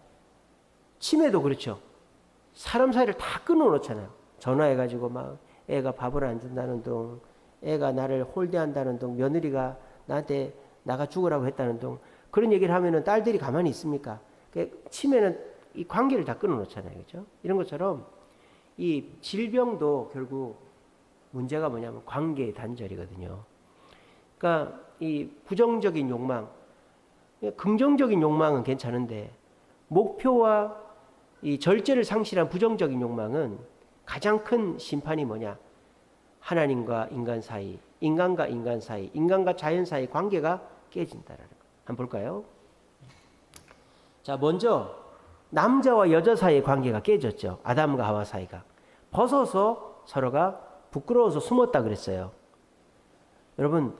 치매도 그렇죠. 사람 사이를 다 끊어놓잖아요. 전화해가지고 막 애가 밥을 안 준다는 둥, 애가 나를 홀대한다는 둥, 며느리가 나한테 나가 죽으라고 했다는 둥, 그런 얘기를 하면은 딸들이 가만히 있습니까? 치매는 이 관계를 다 끊어놓잖아요. 그렇죠? 이런 것처럼 이 질병도 결국 문제가 뭐냐면 관계의 단절이거든요. 그러니까 이 부정적인 욕망, 긍정적인 욕망은 괜찮은데 목표와 이 절제를 상실한 부정적인 욕망은 가장 큰 심판이 뭐냐? 하나님과 인간 사이, 인간과 인간 사이, 인간과 자연 사이 관계가 깨진다라는 거. 한번 볼까요? 자, 먼저 남자와 여자 사이의 관계가 깨졌죠. 아담과 하와 사이가. 벗어서 서로가 부끄러워서 숨었다 그랬어요. 여러분,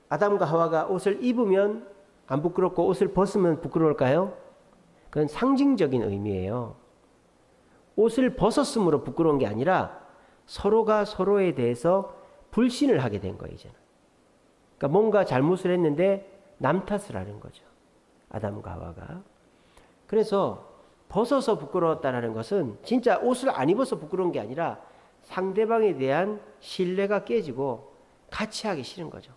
아담과 하와가 옷을 입으면 안 부끄럽고 옷을 벗으면 부끄러울까요? 그건 상징적인 의미예요. 옷을 벗었으므로 부끄러운 게 아니라 서로가 서로에 대해서 불신을 하게 된 거예요, 이제는. 그러니까 뭔가 잘못을 했는데 남 탓을 하는 거죠. 아담과 하와가. 그래서 벗어서 부끄러웠다는 것은 진짜 옷을 안 입어서 부끄러운 게 아니라 상대방에 대한 신뢰가 깨지고 같이 하기 싫은 거죠.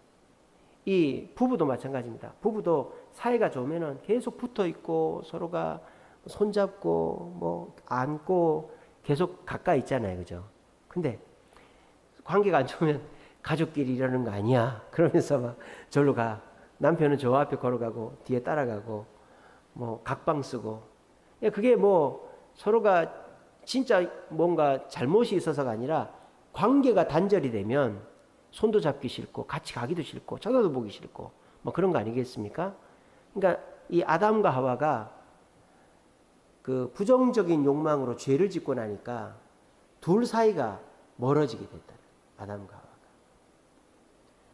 이 부부도 마찬가지입니다. 부부도 사이가 좋으면 계속 붙어 있고 서로가 손잡고 안고 계속 가까이 있잖아요. 그죠? 근데 관계가 안 좋으면 가족끼리 이러는 거 아니야. 그러면서 막 절로 가. 남편은 저 앞에 걸어가고 뒤에 따라가고 각방 쓰고. 그게 서로가 진짜 뭔가 잘못이 있어서가 아니라 관계가 단절이 되면 손도 잡기 싫고 같이 가기도 싫고 쳐다도 보기 싫고 그런 거 아니겠습니까? 그러니까 이 아담과 하와가 그 부정적인 욕망으로 죄를 짓고 나니까 둘 사이가 멀어지게 됐다. 아담과 하와가.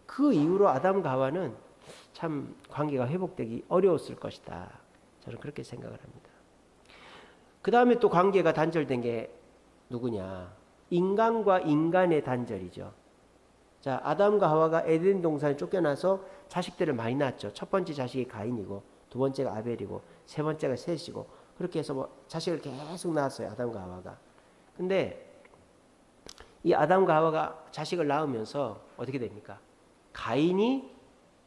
그 이후로 아담과 하와는 참 관계가 회복되기 어려웠을 것이다. 저는 그렇게 생각을 합니다. 그 다음에 또 관계가 단절된 게 누구냐? 인간과 인간의 단절이죠. 자, 아담과 하와가 에덴 동산에 쫓겨나서 자식들을 많이 낳았죠. 첫 번째 자식이 가인이고 두 번째가 아벨이고 세 번째가 셋이고 그렇게 해서 자식을 계속 낳았어요. 아담과 하와가. 근데 이 아담과 하와가 자식을 낳으면서 어떻게 됩니까? 가인이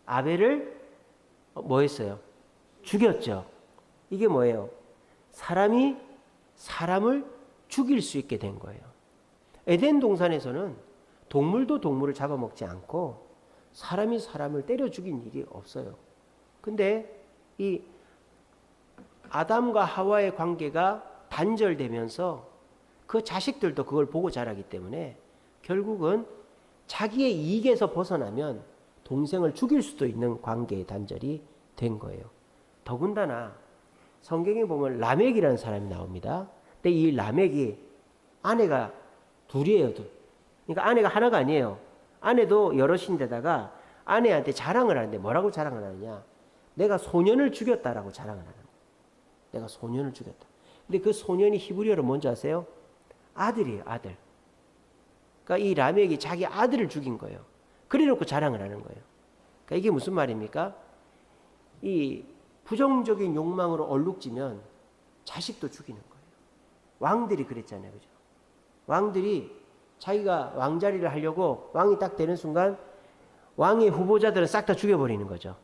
아벨을 했어요? 죽였죠. 이게 뭐예요? 사람이 사람을 죽일 수 있게 된 거예요. 에덴 동산에서는 동물도 동물을 잡아먹지 않고 사람이 사람을 때려 죽인 일이 없어요. 근데 이 아담과 하와의 관계가 단절되면서 그 자식들도 그걸 보고 자라기 때문에 결국은 자기의 이익에서 벗어나면 동생을 죽일 수도 있는 관계의 단절이 된 거예요. 더군다나 성경에 보면 라멕이라는 사람이 나옵니다. 근데 이 라멕이 아내가 둘이에요. 그러니까 아내가 하나가 아니에요. 아내도 여럿인데다가 아내한테 자랑을 하는데 뭐라고 자랑을 하느냐? 내가 소년을 죽였다라고 자랑을 하는 거예요. 내가 소년을 죽였다. 근데 그 소년이 히브리어로 뭔지 아세요? 아들이에요, 아들. 그러니까 이 라멕이 자기 아들을 죽인 거예요. 그래놓고 자랑을 하는 거예요. 그러니까 이게 무슨 말입니까? 이 부정적인 욕망으로 얼룩지면 자식도 죽이는 거예요. 왕들이 그랬잖아요, 그죠? 왕들이 자기가 왕자리를 하려고 왕이 딱 되는 순간 왕의 후보자들은 싹 다 죽여버리는 거죠.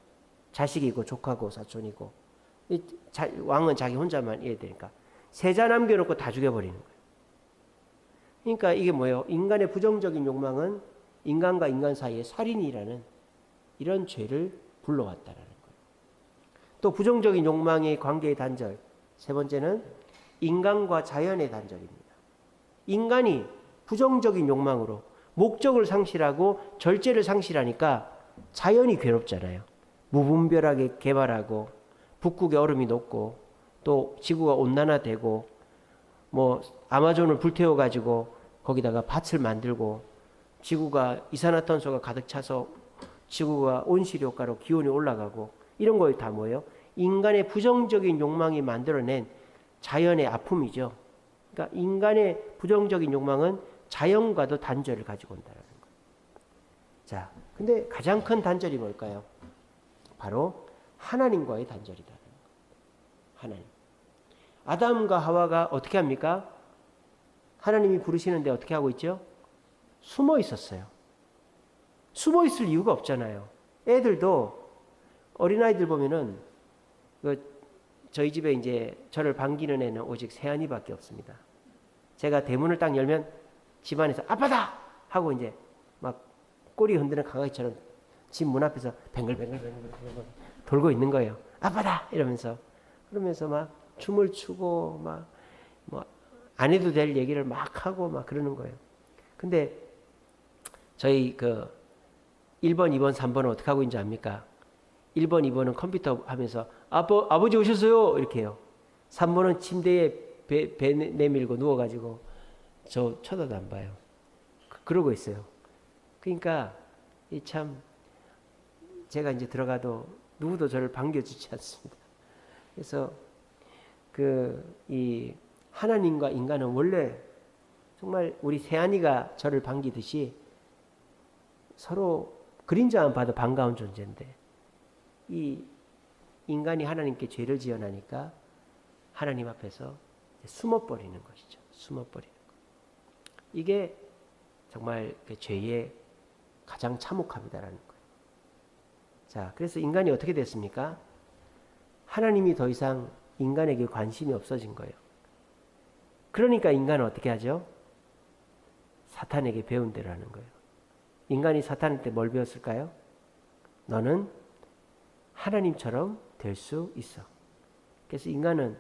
자식이고 조카고 사촌이고. 왕은 자기 혼자만 이해야 되니까. 세자 남겨놓고 다 죽여버리는 거예요. 그러니까 이게 뭐예요? 인간의 부정적인 욕망은 인간과 인간 사이에 살인이라는 이런 죄를 불러왔다라는 거예요. 또 부정적인 욕망의 관계의 단절. 세 번째는 인간과 자연의 단절입니다. 인간이 부정적인 욕망으로 목적을 상실하고 절제를 상실하니까 자연이 괴롭잖아요. 무분별하게 개발하고 북극의 얼음이 녹고 또 지구가 온난화되고 뭐 아마존을 불태워가지고 거기다가 밭을 만들고 지구가 이산화탄소가 가득 차서 지구가 온실효과로 기온이 올라가고 이런 거에 다 뭐예요? 인간의 부정적인 욕망이 만들어낸 자연의 아픔이죠. 그러니까 인간의 부정적인 욕망은 자연과도 단절을 가지고 온다는 거예요. 자, 근데 가장 큰 단절이 뭘까요? 바로 하나님과의 단절이라는 거예요. 하나님. 아담과 하와가 어떻게 합니까? 하나님이 부르시는데 어떻게 하고 있죠? 숨어 있었어요. 숨어 있을 이유가 없잖아요. 애들도 어린아이들 보면은 저희 집에 이제 저를 반기는 애는 오직 세안이밖에 없습니다. 제가 대문을 딱 열면 집안에서 아빠다! 하고 이제 막 꼬리 흔드는 강아지처럼 집 문 앞에서 뱅글뱅글 돌고 있는 거예요. 아빠다! 이러면서. 그러면서 막 춤을 추고 막 뭐 안 해도 될 얘기를 막 하고 막 그러는 거예요. 근데 저희 그 1번, 2번, 3번은 어떻게 하고 있는지 압니까? 1번, 2번은 컴퓨터 하면서 아버지 오셨어요! 이렇게 해요. 3번은 침대에 배 내밀고 누워가지고 저 쳐다도 안 봐요. 그러고 있어요. 그러니까 이 참 제가 이제 들어가도 누구도 저를 반겨주지 않습니다. 그래서 이 하나님과 인간은 원래 정말 우리 세안이가 저를 반기듯이 서로 그림자만 봐도 반가운 존재인데 이 인간이 하나님께 죄를 지어나니까 하나님 앞에서 숨어버리는 것이죠. 숨어버리는 것. 이게 정말 그 죄의 가장 참혹함이다라는 거예요. 자, 그래서 인간이 어떻게 됐습니까? 하나님이 더 이상 인간에게 관심이 없어진 거예요. 그러니까 인간은 어떻게 하죠? 사탄에게 배운 대로 하는 거예요. 인간이 사탄한테 뭘 배웠을까요? 너는 하나님처럼 될 수 있어. 그래서 인간은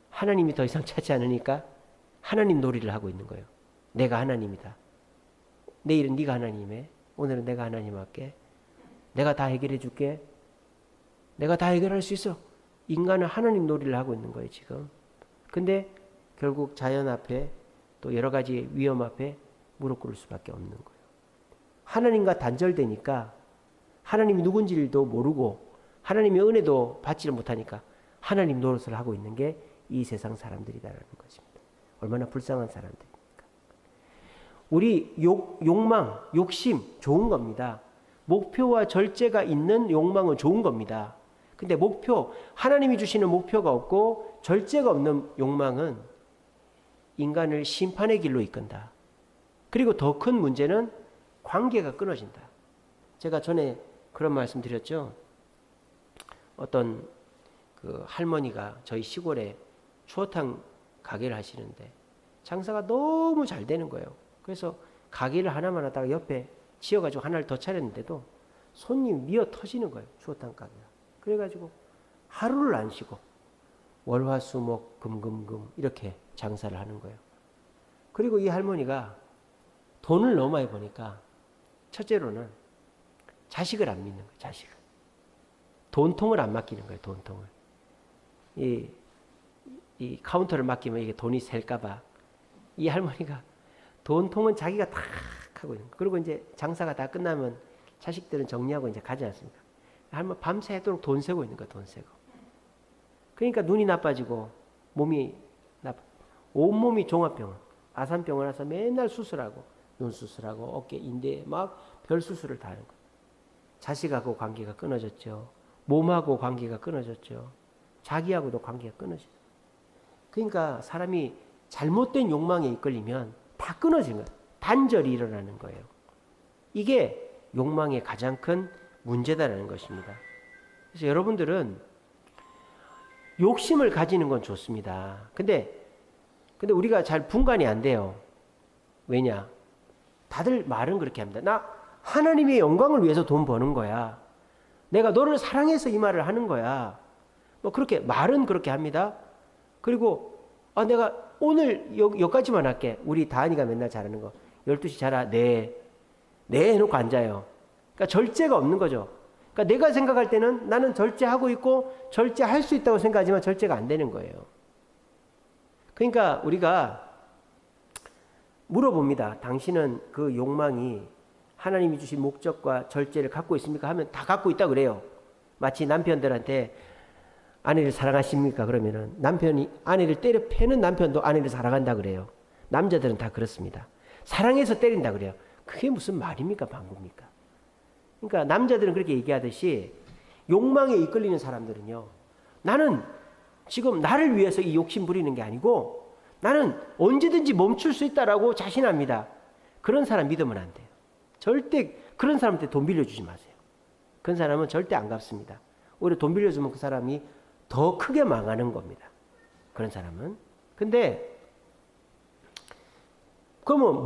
하나님이 더 이상 찾지 않으니까 하나님 놀이를 하고 있는 거예요. 내가 하나님이다. 내일은 네가 하나님이네. 오늘은 내가 하나님 할게. 내가 다 해결해 줄게. 내가 다 해결할 수 있어. 인간은 하나님 놀이를 하고 있는 거예요, 지금. 근데 결국 자연 앞에 또 여러 가지 위험 앞에 무릎 꿇을 수밖에 없는 거예요. 하나님과 단절되니까 하나님이 누군지도 모르고 하나님의 은혜도 받지를 못하니까 하나님 노릇을 하고 있는 게 이 세상 사람들이다라는 것입니다. 얼마나 불쌍한 사람들입니까? 우리 욕망, 욕심 좋은 겁니다. 목표와 절제가 있는 욕망은 좋은 겁니다. 근데 하나님이 주시는 목표가 없고 절제가 없는 욕망은 인간을 심판의 길로 이끈다. 그리고 더 큰 문제는 관계가 끊어진다. 제가 전에 그런 말씀 드렸죠. 어떤 그 할머니가 저희 시골에 추어탕 가게를 하시는데 장사가 너무 잘 되는 거예요. 그래서 가게를 하나만 하다가 옆에 지어가지고 하나를 더 차렸는데도 손님 미어 터지는 거예요. 추어탕 가게가. 그래가지고 하루를 안 쉬고 월화수목 금금금 이렇게 장사를 하는 거예요. 그리고 이 할머니가 돈을 너무 많이 버니까 첫째로는 자식을 안 믿는 거예요. 자식을. 돈통을 안 맡기는 거예요. 돈통을. 이 카운터를 맡기면 이게 돈이 셀까봐 이 할머니가 돈통은 자기가 다 하고 있는 거예요. 그리고 이제 장사가 다 끝나면 자식들은 정리하고 이제 가지 않습니까? 할머니 밤새도록 돈 세고 있는 거야, 돈 세고. 그러니까 눈이 나빠지고 몸이 온몸이 종합병원, 아산병원 와서 맨날 수술하고 눈 수술하고 어깨, 인대 막 별 수술을 다 하는 거예요. 자식하고 관계가 끊어졌죠. 몸하고 관계가 끊어졌죠. 자기하고도 관계가 끊어져요. 그러니까 사람이 잘못된 욕망에 이끌리면 다 끊어지는 거예요. 단절이 일어나는 거예요. 이게 욕망의 가장 큰 문제다라는 것입니다. 그래서 여러분들은 욕심을 가지는 건 좋습니다. 근데 우리가 잘 분간이 안 돼요. 왜냐? 다들 말은 그렇게 합니다. 나 하나님의 영광을 위해서 돈 버는 거야. 내가 너를 사랑해서 이 말을 하는 거야. 뭐 그렇게 말은 그렇게 합니다. 그리고 내가 오늘 여기까지만 할게. 우리 다은이가 맨날 잘하는 거. 12시 자라. 네 해놓고 앉아요. 그러니까 절제가 없는 거죠. 그러니까 내가 생각할 때는 나는 절제하고 있고 절제할 수 있다고 생각하지만 절제가 안 되는 거예요. 그러니까 우리가 물어봅니다. 당신은 그 욕망이 하나님이 주신 목적과 절제를 갖고 있습니까? 하면 다 갖고 있다 그래요. 마치 남편들한테 아내를 사랑하십니까? 그러면은 남편이 아내를 때려 패는 남편도 아내를 사랑한다 그래요. 남자들은 다 그렇습니다. 사랑해서 때린다 그래요. 그게 무슨 말입니까? 방구입니까? 그러니까 남자들은 그렇게 얘기하듯이 욕망에 이끌리는 사람들은요. 나는 지금 나를 위해서 이 욕심 부리는 게 아니고 나는 언제든지 멈출 수 있다라고 자신합니다. 그런 사람 믿으면 안 돼요. 절대 그런 사람한테 돈 빌려주지 마세요. 그런 사람은 절대 안 갚습니다. 오히려 돈 빌려주면 그 사람이 더 크게 망하는 겁니다. 그런 사람은. 근데 그러면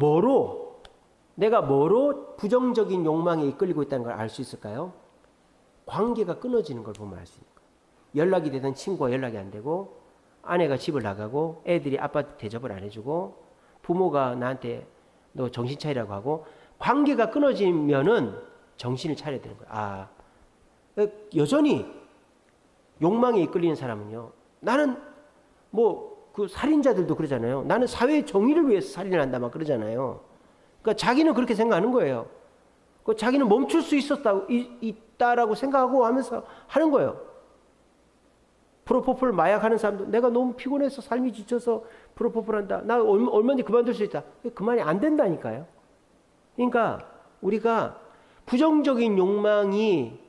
내가 뭐로 부정적인 욕망에 이끌리고 있다는 걸 알 수 있을까요? 관계가 끊어지는 걸 보면 알 수 있는 거예요. 연락이 되던 친구와 연락이 안 되고 아내가 집을 나가고 애들이 아빠 대접을 안 해주고 부모가 나한테 너 정신 차리라고 하고 관계가 끊어지면은 정신을 차려야 되는 거예요. 여전히 욕망에 이끌리는 사람은요. 나는 그 살인자들도 그러잖아요. 나는 사회의 정의를 위해서 살인을 한다 막 그러잖아요. 그러니까 자기는 그렇게 생각하는 거예요. 자기는 멈출 수 있다라고 생각하고 하면서 하는 거예요. 프로포폴 마약하는 사람도 내가 너무 피곤해서 삶이 지쳐서 프로포폴 한다. 나 얼마든지 그만둘 수 있다. 그만이 안 된다니까요. 그러니까 우리가 부정적인 욕망이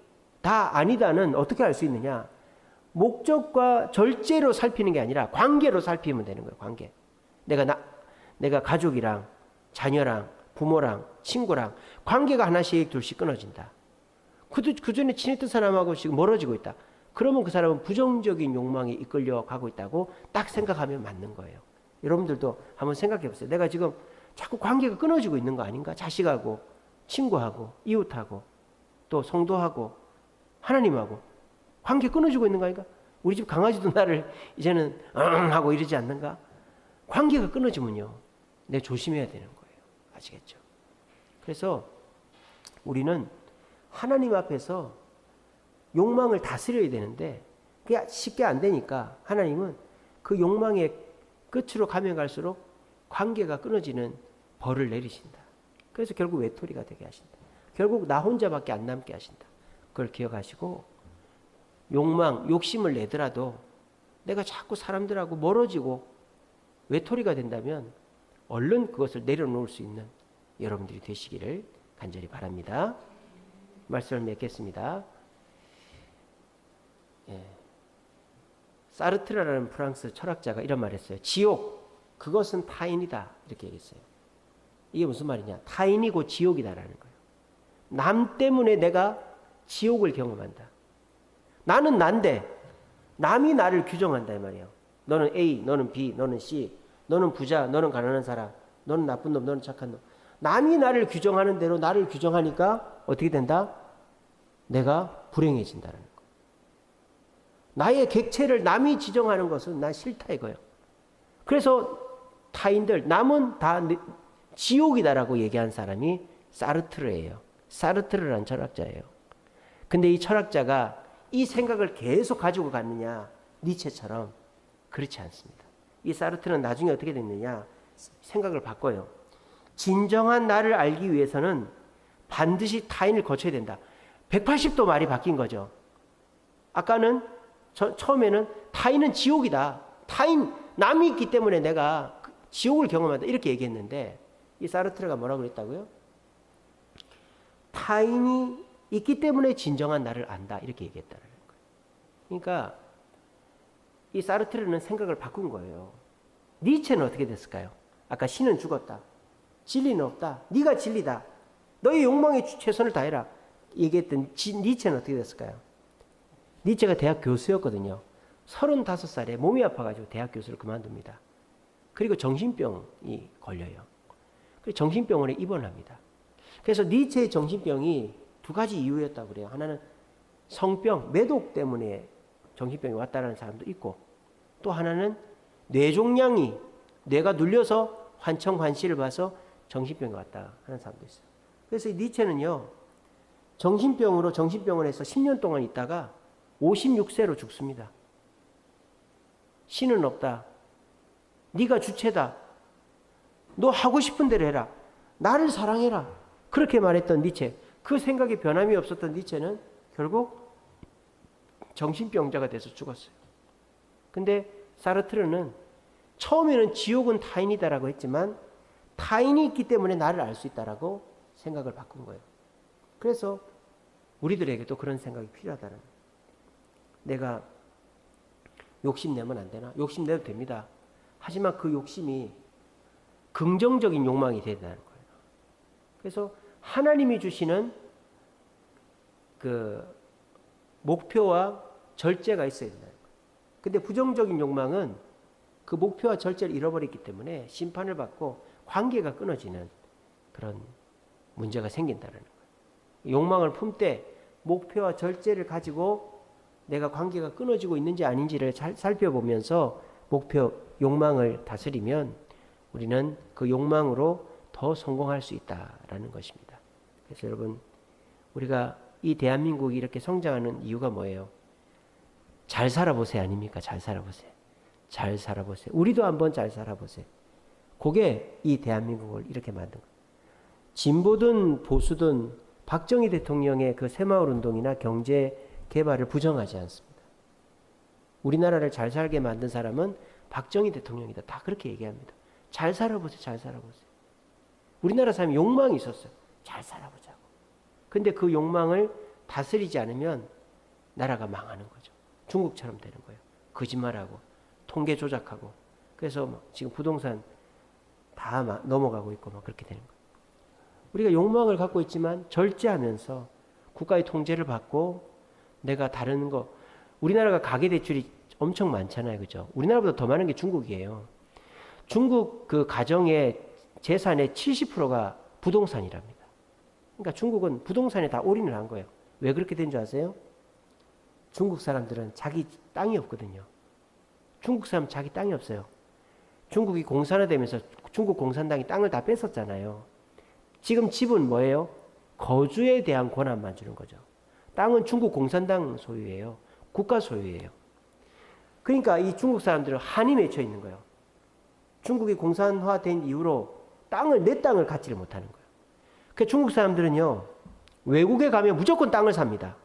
다 아니다는 어떻게 알 수 있느냐? 목적과 절제로 살피는 게 아니라 관계로 살피면 되는 거예요. 관계. 내가 가족이랑 자녀랑 부모랑 친구랑 관계가 하나씩 둘씩 끊어진다. 그 전에 친했던 사람하고 지금 멀어지고 있다. 그러면 그 사람은 부정적인 욕망에 이끌려 가고 있다고 딱 생각하면 맞는 거예요. 여러분들도 한번 생각해 보세요. 내가 지금 자꾸 관계가 끊어지고 있는 거 아닌가? 자식하고 친구하고 이웃하고 또 성도하고 하나님하고 관계 끊어지고 있는 거 아닌가? 우리 집 강아지도 나를 이제는 하고 이러지 않는가? 관계가 끊어지면요. 내가 조심해야 되는 거예요. 아시겠죠? 그래서 우리는 하나님 앞에서 욕망을 다스려야 되는데 그게 쉽게 안 되니까 하나님은 그 욕망의 끝으로 가면 갈수록 관계가 끊어지는 벌을 내리신다. 그래서 결국 외톨이가 되게 하신다. 결국 나 혼자밖에 안 남게 하신다. 그걸 기억하시고 욕심을 내더라도 내가 자꾸 사람들하고 멀어지고 외톨이가 된다면 얼른 그것을 내려놓을 수 있는 여러분들이 되시기를 간절히 바랍니다. 말씀을 맺겠습니다. 사르트르라는 프랑스 철학자가 이런 말을 했어요. 지옥, 그것은 타인이다. 이렇게 얘기했어요. 이게 무슨 말이냐? 타인이고 지옥이다라는 거예요. 남 때문에 내가 지옥을 경험한다. 나는 난데 남이 나를 규정한다 이 말이에요. 너는 A, 너는 B, 너는 C, 너는 부자, 너는 가난한 사람, 너는 나쁜 놈, 너는 착한 놈. 남이 나를 규정하는 대로 나를 규정하니까 어떻게 된다? 내가 불행해진다는 거예요. 나의 객체를 남이 지정하는 것은 난 싫다 이거예요. 그래서 타인들, 남은 다 지옥이다라고 얘기한 사람이 사르트르예요. 사르트르라는 철학자예요. 근데 이 철학자가 이 생각을 계속 가지고 갔느냐? 니체처럼 그렇지 않습니다. 이 사르트르는 나중에 어떻게 됐느냐? 생각을 바꿔요. 진정한 나를 알기 위해서는 반드시 타인을 거쳐야 된다. 180도 말이 바뀐 거죠. 아까는 처음에는 타인은 지옥이다. 타인 남이 있기 때문에 내가 지옥을 경험한다. 이렇게 얘기했는데 이 사르트르가 뭐라고 그랬다고요? 타인이 있기 때문에 진정한 나를 안다. 이렇게 얘기했다는 거예요. 그러니까 이 사르트르는 생각을 바꾼 거예요. 니체는 어떻게 됐을까요? 아까 신은 죽었다. 진리는 없다. 네가 진리다. 너의 욕망에 최선을 다해라. 얘기했던 니체는 어떻게 됐을까요? 니체가 대학 교수였거든요. 35살에 몸이 아파가지고 대학 교수를 그만둡니다. 그리고 정신병이 걸려요. 그리고 정신병원에 입원합니다. 그래서 니체의 정신병이 두 가지 이유였다고 그래요. 하나는 성병, 매독 때문에 정신병이 왔다는 사람도 있고, 또 하나는 뇌종양이 뇌가 눌려서 환청환시를 봐서 정신병이 왔다 하는 사람도 있어요. 그래서 이 니체는요, 정신병으로 정신병원에서 10년 동안 있다가 56세로 죽습니다. 신은 없다. 네가 주체다. 너 하고 싶은 대로 해라. 나를 사랑해라. 그렇게 말했던 니체. 그 생각에 변함이 없었던 니체는 결국 정신병자가 돼서 죽었어요. 근데 사르트르는 처음에는 지옥은 타인이다라고 했지만 타인이 있기 때문에 나를 알 수 있다라고 생각을 바꾼 거예요. 그래서 우리들에게도 그런 생각이 필요하다는 거예요. 내가 욕심내면 안 되나? 욕심내도 됩니다. 하지만 그 욕심이 긍정적인 욕망이 되야 된다는 거예요. 그래서 하나님이 주시는 그 목표와 절제가 있어야 된다는 거예요. 근데 부정적인 욕망은 그 목표와 절제를 잃어버렸기 때문에 심판을 받고 관계가 끊어지는 그런 문제가 생긴다는 거예요. 욕망을 품되 목표와 절제를 가지고 내가 관계가 끊어지고 있는지 아닌지를 잘 살펴보면서 목표, 욕망을 다스리면 우리는 그 욕망으로 더 성공할 수 있다라는 것입니다. 그래서 여러분, 우리가 이 대한민국이 이렇게 성장하는 이유가 뭐예요? 잘 살아보세요 아닙니까? 잘 살아보세요. 잘 살아보세요. 우리도 한번 잘 살아보세요. 그게 이 대한민국을 이렇게 만든 거예요. 진보든 보수든 박정희 대통령의 그 새마을운동이나 경제 개발을 부정하지 않습니다. 우리나라를 잘 살게 만든 사람은 박정희 대통령이다. 다 그렇게 얘기합니다. 잘 살아보세요. 잘 살아보세요. 우리나라 사람이 욕망이 있었어요. 잘 살아보자고. 근데 그 욕망을 다스리지 않으면 나라가 망하는 거죠. 중국처럼 되는 거예요. 거짓말하고 통계 조작하고 그래서 지금 부동산 다 넘어가고 있고 막 그렇게 되는 거예요. 우리가 욕망을 갖고 있지만 절제하면서 국가의 통제를 받고 내가 다른 거, 우리나라가 가계대출이 엄청 많잖아요. 그죠? 우리나라보다 더 많은 게 중국이에요. 중국 그 가정의 재산의 70%가 부동산이랍니다. 그러니까 중국은 부동산에 다 올인을 한 거예요. 왜 그렇게 된 줄 아세요? 중국 사람들은 자기 땅이 없거든요. 중국 사람 자기 땅이 없어요. 중국이 공산화되면서 중국 공산당이 땅을 다 뺏었잖아요. 지금 집은 뭐예요? 거주에 대한 권한만 주는 거죠. 땅은 중국 공산당 소유예요. 국가 소유예요. 그러니까 이 중국 사람들은 한이 맺혀 있는 거예요. 중국이 공산화된 이후로 내 땅을 갖지를 못하는 거예요. 그 중국 사람들은요, 외국에 가면 무조건 땅을 삽니다.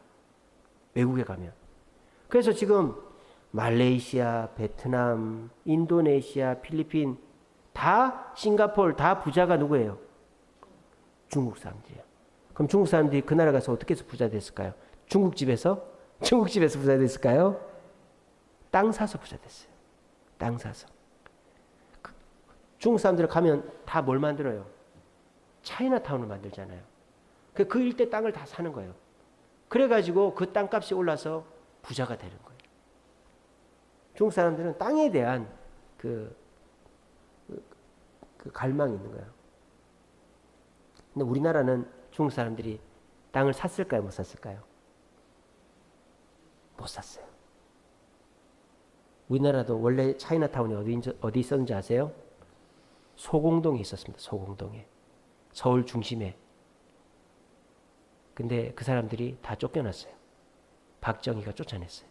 외국에 가면. 그래서 지금 말레이시아, 베트남, 인도네시아, 필리핀, 다 싱가포르, 다 부자가 누구예요? 중국 사람들이에요. 그럼 중국 사람들이 그 나라 가서 어떻게 해서 부자 됐을까요? 중국집에서 부자 됐을까요? 땅 사서 부자 됐어요. 땅 사서. 중국 사람들 가면 다 뭘 만들어요? 차이나타운을 만들잖아요. 그 일대 땅을 다 사는 거예요. 그래가지고 그 땅값이 올라서 부자가 되는 거예요. 중국 사람들은 땅에 대한 그 갈망이 있는 거예요. 근데 우리나라는 중국 사람들이 땅을 샀을까요? 못 샀을까요? 못 샀어요. 우리나라도 원래 차이나타운이 어디 있었는지 아세요? 소공동에 있었습니다. 소공동에. 서울 중심에. 근데 그 사람들이 다 쫓겨났어요. 박정희가 쫓아냈어요.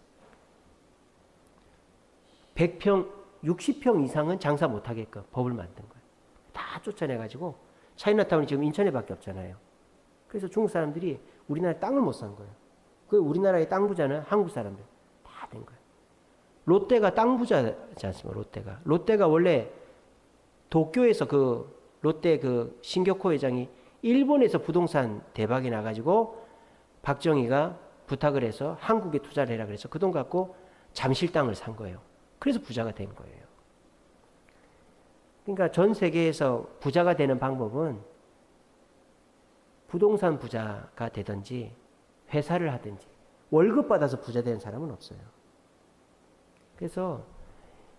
100평, 60평 이상은 장사 못하게끔 법을 만든 거예요. 다 쫓아내가지고 차이나타운이 지금 인천에밖에 없잖아요. 그래서 중국 사람들이 우리나라에 땅을 못 산 거예요. 그 우리나라의 땅 부자는 한국 사람들 다 된 거예요. 롯데가 땅 부자지 않습니까? 롯데가 원래 도쿄에서 그 롯데 그 신격호 회장이 일본에서 부동산 대박이 나가지고 박정희가 부탁을 해서 한국에 투자를 해라 그래서 그 돈 갖고 잠실 땅을 산 거예요. 그래서 부자가 된 거예요. 그러니까 전 세계에서 부자가 되는 방법은 부동산 부자가 되든지 회사를 하든지 월급 받아서 부자 되는 사람은 없어요. 그래서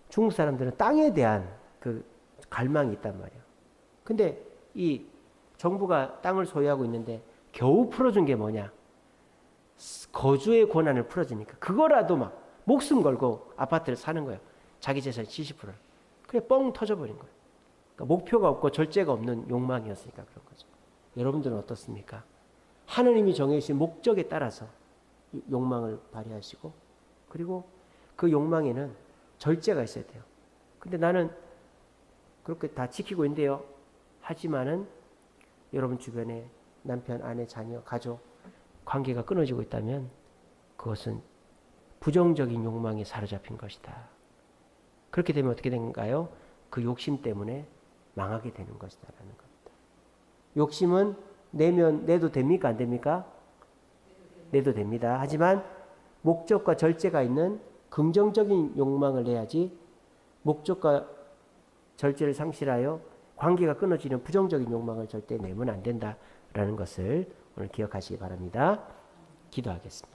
중국 사람들은 땅에 대한 그 갈망이 있단 말이에요. 근데 이 정부가 땅을 소유하고 있는데 겨우 풀어준 게 뭐냐? 거주의 권한을 풀어주니까 그거라도 막 목숨 걸고 아파트를 사는 거예요. 자기 재산 70%를. 그래 뻥 터져버린 거예요. 그러니까 목표가 없고 절제가 없는 욕망이었으니까 그런 거죠. 여러분들은 어떻습니까? 하느님이 정해주신 목적에 따라서 욕망을 발휘하시고 그리고 그 욕망에는 절제가 있어야 돼요. 근데 나는 그렇게 다 지키고 있는데요. 하지만은 여러분 주변에 남편, 아내, 자녀, 가족 관계가 끊어지고 있다면 그것은 부정적인 욕망에 사로잡힌 것이다. 그렇게 되면 어떻게 되는가요? 그 욕심 때문에 망하게 되는 것이다라는 겁니다. 욕심은 내도 됩니까? 안 됩니까? 내도 됩니다. 하지만 목적과 절제가 있는 긍정적인 욕망을 내야지 목적과 절제를 상실하여 관계가 끊어지는 부정적인 욕망을 절대 내면 안 된다라는 것을 오늘 기억하시기 바랍니다. 기도하겠습니다.